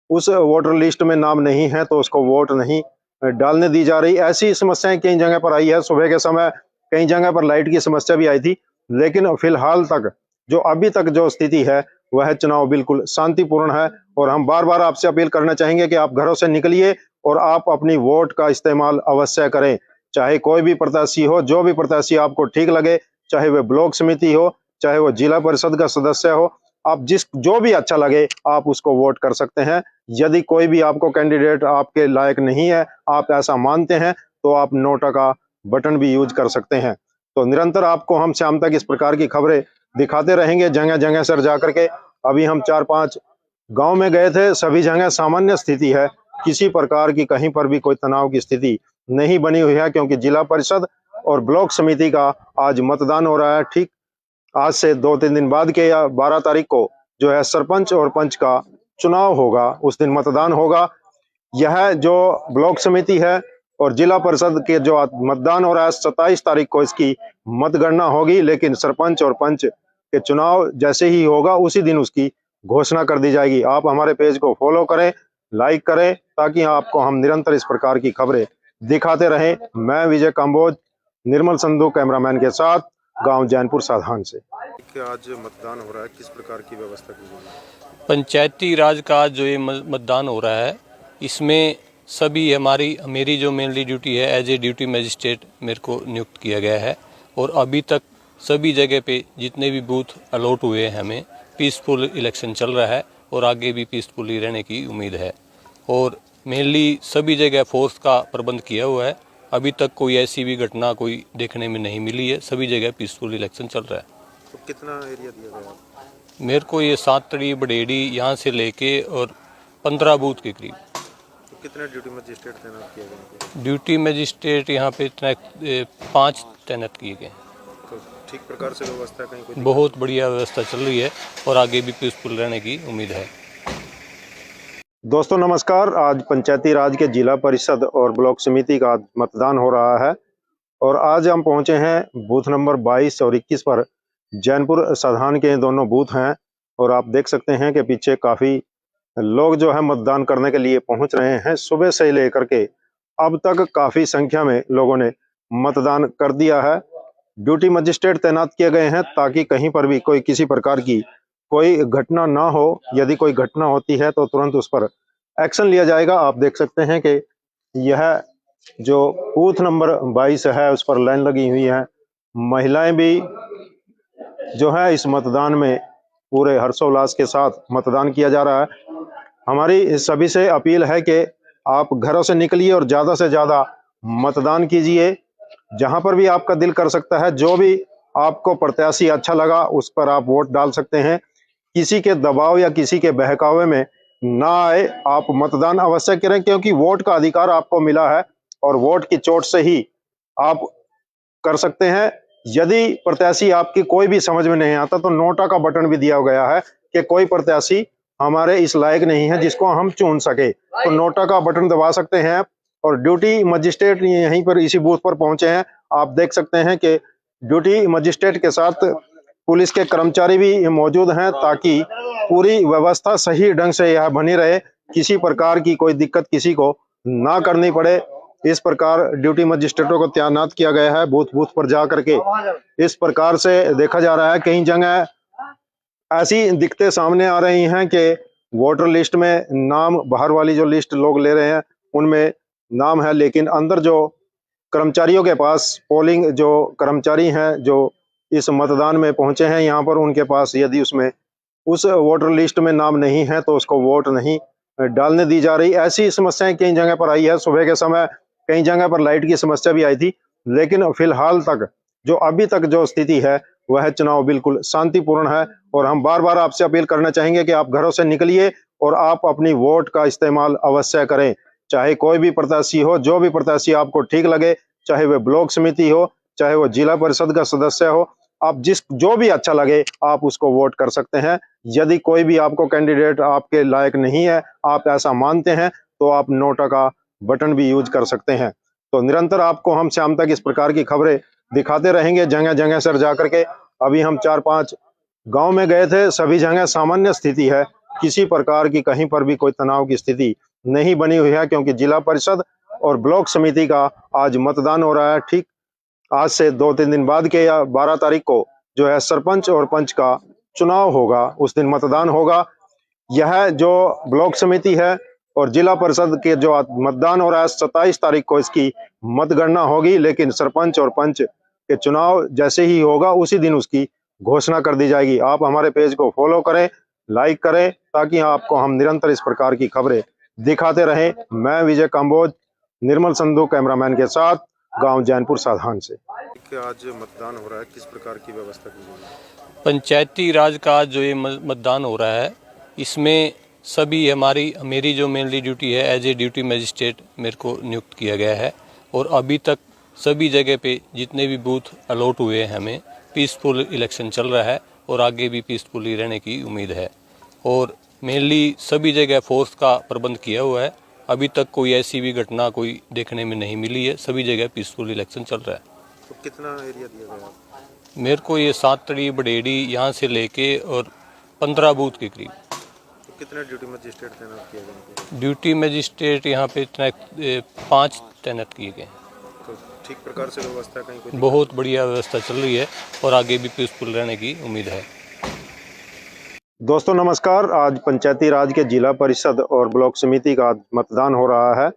उस वोटर लिस्ट में नाम नहीं है तो उसको वोट नहीं डालने दी जा रही। ऐसी समस्याएं कई जगह पर आई है। सुबह के समय कई जगह पर लाइट की समस्या भी आई थी, लेकिन फिलहाल तक जो अभी तक जो स्थिति है वह चुनाव बिल्कुल शांतिपूर्ण है। और हम बार बार आपसे अपील करना चाहेंगे कि आप घरों से निकलिए और आप अपनी वोट का इस्तेमाल अवश्य करें। चाहे कोई भी प्रत्याशी हो, जो भी प्रत्याशी आपको ठीक लगे, चाहे वह ब्लॉक समिति हो, चाहे वो जिला परिषद का सदस्य हो, आप जो भी अच्छा लगे आप उसको वोट कर सकते हैं। यदि कोई भी आपको कैंडिडेट आपके लायक नहीं है, आप ऐसा मानते हैं, तो आप नोटा का बटन भी यूज कर सकते हैं। तो निरंतर आपको हम शाम तक इस प्रकार की खबरें दिखाते रहेंगे जगह जगह सर जा करके। अभी हम 4-5 गांव में गए थे, सभी जगह सामान्य स्थिति है, किसी प्रकार की कहीं पर भी कोई तनाव की स्थिति नहीं बनी हुई है, क्योंकि जिला परिषद और ब्लॉक समिति का आज मतदान हो रहा है। ठीक आज से 2-3 दिन बाद के या 12 तारीख को जो है सरपंच और पंच का चुनाव होगा, उस दिन मतदान होगा। यह जो ब्लॉक समिति है और जिला परिषद के जो मतदान हो रहा है 27 तारीख को इसकी मतगणना होगी, लेकिन सरपंच और पंच के चुनाव जैसे ही होगा उसी दिन उसकी घोषणा कर दी जाएगी। आप हमारे पेज को फॉलो करें, लाइक करें, ताकि आपको हम निरंतर इस प्रकार की खबरें दिखाते रहें। मैं विजय काम्बोज, निर्मल संधू कैमरामैन के साथ, गांव जैनपुर साधान से। आज मतदान हो रहा है, किस प्रकार की व्यवस्था की गई है? पंचायती राज का आज जो ये मतदान हो रहा है, इसमें सभी मेरी जो मेनली ड्यूटी है एज ए ड्यूटी मजिस्ट्रेट मेरे को नियुक्त किया गया है। और अभी तक सभी जगह पे जितने भी बूथ अलॉट हुए हैं हमें पीसफुल इलेक्शन चल रहा है और आगे भी पीसफुली रहने की उम्मीद है। और मेनली सभी जगह फोर्स का प्रबंध किया हुआ है। अभी तक कोई ऐसी भी घटना कोई देखने में नहीं मिली है। सभी जगह पीसफुल इलेक्शन चल रहा है। तो कितना एरिया दिया गया? मेरे को ये सातड़ी बडेड़ी यहाँ से लेके और 15 बूथ के करीब। तो कितने ड्यूटी मजिस्ट्रेट तैनात किए गए? ड्यूटी मजिस्ट्रेट यहाँ पे 5 तैनात किए गए। तो ठीक प्रकार से व्यवस्था कहीं कोई? बहुत बढ़िया व्यवस्था चल रही है और आगे भी पीसफुल रहने की उम्मीद है। दोस्तों नमस्कार। आज पंचायती राज के जिला परिषद और ब्लॉक समिति का मतदान हो रहा है और आज हम पहुंचे हैं बूथ नंबर 22 और 21 पर। जैनपुर सधान के दोनों बूथ हैं और आप देख सकते हैं कि पीछे काफ़ी लोग जो है मतदान करने के लिए पहुंच रहे हैं। सुबह से लेकर के अब तक काफ़ी संख्या में लोगों ने मतदान कर दिया है। ड्यूटी मजिस्ट्रेट तैनात किए गए हैं ताकि कहीं पर भी कोई किसी प्रकार की कोई घटना ना हो। यदि कोई घटना होती है तो तुरंत उस पर एक्शन लिया जाएगा। आप देख सकते हैं कि यह जो बूथ नंबर 22 है उस पर लाइन लगी हुई है। महिलाएं भी जो है इस मतदान में पूरे हर्षोल्लास के साथ मतदान किया जा रहा है। हमारी सभी से अपील है कि आप घरों से निकलिए और ज़्यादा से ज़्यादा मतदान कीजिए। जहां पर भी आपका दिल कर सकता है, जो भी आपको प्रत्याशी अच्छा लगा उस पर आप वोट डाल सकते हैं। किसी के दबाव या किसी के बहकावे में ना आए, आप मतदान अवश्य करें क्योंकि वोट का अधिकार आपको मिला है और वोट की चोट से ही आप कर सकते हैं। यदि प्रत्याशी आपकी कोई भी समझ में नहीं आता तो नोटा का बटन भी दिया गया है कि कोई प्रत्याशी हमारे इस लायक नहीं है जिसको हम चुन सके, तो नोटा का बटन दबा सकते हैं। और ड्यूटी मजिस्ट्रेट यहीं पर इसी बूथ पर पहुंचे हैं। आप देख सकते हैं कि ड्यूटी मजिस्ट्रेट के साथ पुलिस के कर्मचारी भी मौजूद हैं ताकि पूरी व्यवस्था सही ढंग से यह बनी रहे, किसी प्रकार की कोई दिक्कत किसी को ना करनी पड़े। इस प्रकार ड्यूटी मजिस्ट्रेटों को तैनात किया गया है बूथ बूथ पर जा करके। इस प्रकार से देखा जा रहा है कई जगह ऐसी दिक्कतें सामने आ रही हैं कि वोटर लिस्ट में नाम, बाहर वाली जो लिस्ट लोग ले रहे हैं उनमें नाम है, लेकिन अंदर जो कर्मचारियों के पास पोलिंग जो कर्मचारी हैं जो इस मतदान में पहुंचे हैं यहाँ पर, उनके पास यदि उसमें उस वोटर लिस्ट में नाम नहीं है तो उसको वोट नहीं डालने दी जा रही। ऐसी समस्याएं कई जगह पर आई है। सुबह के समय कई जगह पर लाइट की समस्या भी आई थी, लेकिन फिलहाल तक जो अभी तक जो स्थिति है वह चुनाव बिल्कुल शांतिपूर्ण है। और हम बार बार आपसे अपील करना चाहेंगे कि आप घरों से निकलिए और आप अपनी वोट का इस्तेमाल अवश्य करें। चाहे कोई भी प्रत्याशी हो, जो भी प्रत्याशी आपको ठीक लगे, चाहे वह ब्लॉक समिति हो, चाहे वो जिला परिषद का सदस्य हो, आप जो भी अच्छा लगे आप उसको वोट कर सकते हैं। यदि कोई भी आपको कैंडिडेट आपके लायक नहीं है, आप ऐसा मानते हैं, तो आप नोटा का बटन भी यूज कर सकते हैं। तो निरंतर आपको हम शाम तक इस प्रकार की खबरें दिखाते रहेंगे जगह जगह सर जा करके। अभी हम 4-5 गांव में गए थे, सभी जगह सामान्य स्थिति है, किसी प्रकार की कहीं पर भी कोई तनाव की स्थिति नहीं बनी हुई है क्योंकि जिला परिषद और ब्लॉक समिति का आज मतदान हो रहा है। ठीक आज से 2-3 दिन बाद के या 12 तारीख को जो है सरपंच और पंच का चुनाव होगा, उस दिन मतदान होगा। यह जो ब्लॉक समिति है और जिला परिषद के जो मतदान हो रहा है 27 तारीख को इसकी मतगणना होगी, लेकिन सरपंच और पंच के चुनाव जैसे ही होगा उसी दिन उसकी घोषणा कर दी जाएगी। आप हमारे पेज को फॉलो करें, लाइक करें ताकि आपको हम निरंतर इस प्रकार की खबरें दिखाते रहें। मैं विजय कंबोज, निर्मल संधू कैमरामैन के साथ, गांव जैनपुर साधान से। आज मतदान हो रहा है, किस प्रकार की व्यवस्था की गई है? पंचायती राज का जो ये मतदान हो रहा है इसमें सभी मेरी जो मेनली ड्यूटी है एज ए ड्यूटी मजिस्ट्रेट मेरे को नियुक्त किया गया है। और अभी तक सभी जगह पे जितने भी बूथ अलॉट हुए हैं हमें पीसफुल इलेक्शन चल रहा है और आगे भी पीसफुली रहने की उम्मीद है। और मेनली सभी जगह फोर्स का प्रबंध किया हुआ है। अभी तक कोई ऐसी भी घटना कोई देखने में नहीं मिली है। सभी जगह पीसफुल इलेक्शन चल रहा है। तो कितना एरिया दिया गया? मेरे को ये सातड़ी बडेड़ी यहाँ से लेके और 15 बूथ के करीब। तो कितने ड्यूटी मजिस्ट्रेट तैनात किए गए? ड्यूटी मजिस्ट्रेट यहाँ पे 5 तैनात किए गए। तो ठीक प्रकार से व्यवस्था कहीं कोई? बहुत बढ़िया व्यवस्था चल रही है और आगे भी पीसफुल रहने की उम्मीद है। दोस्तों नमस्कार। आज पंचायती राज के जिला परिषद और ब्लॉक समिति का मतदान हो रहा है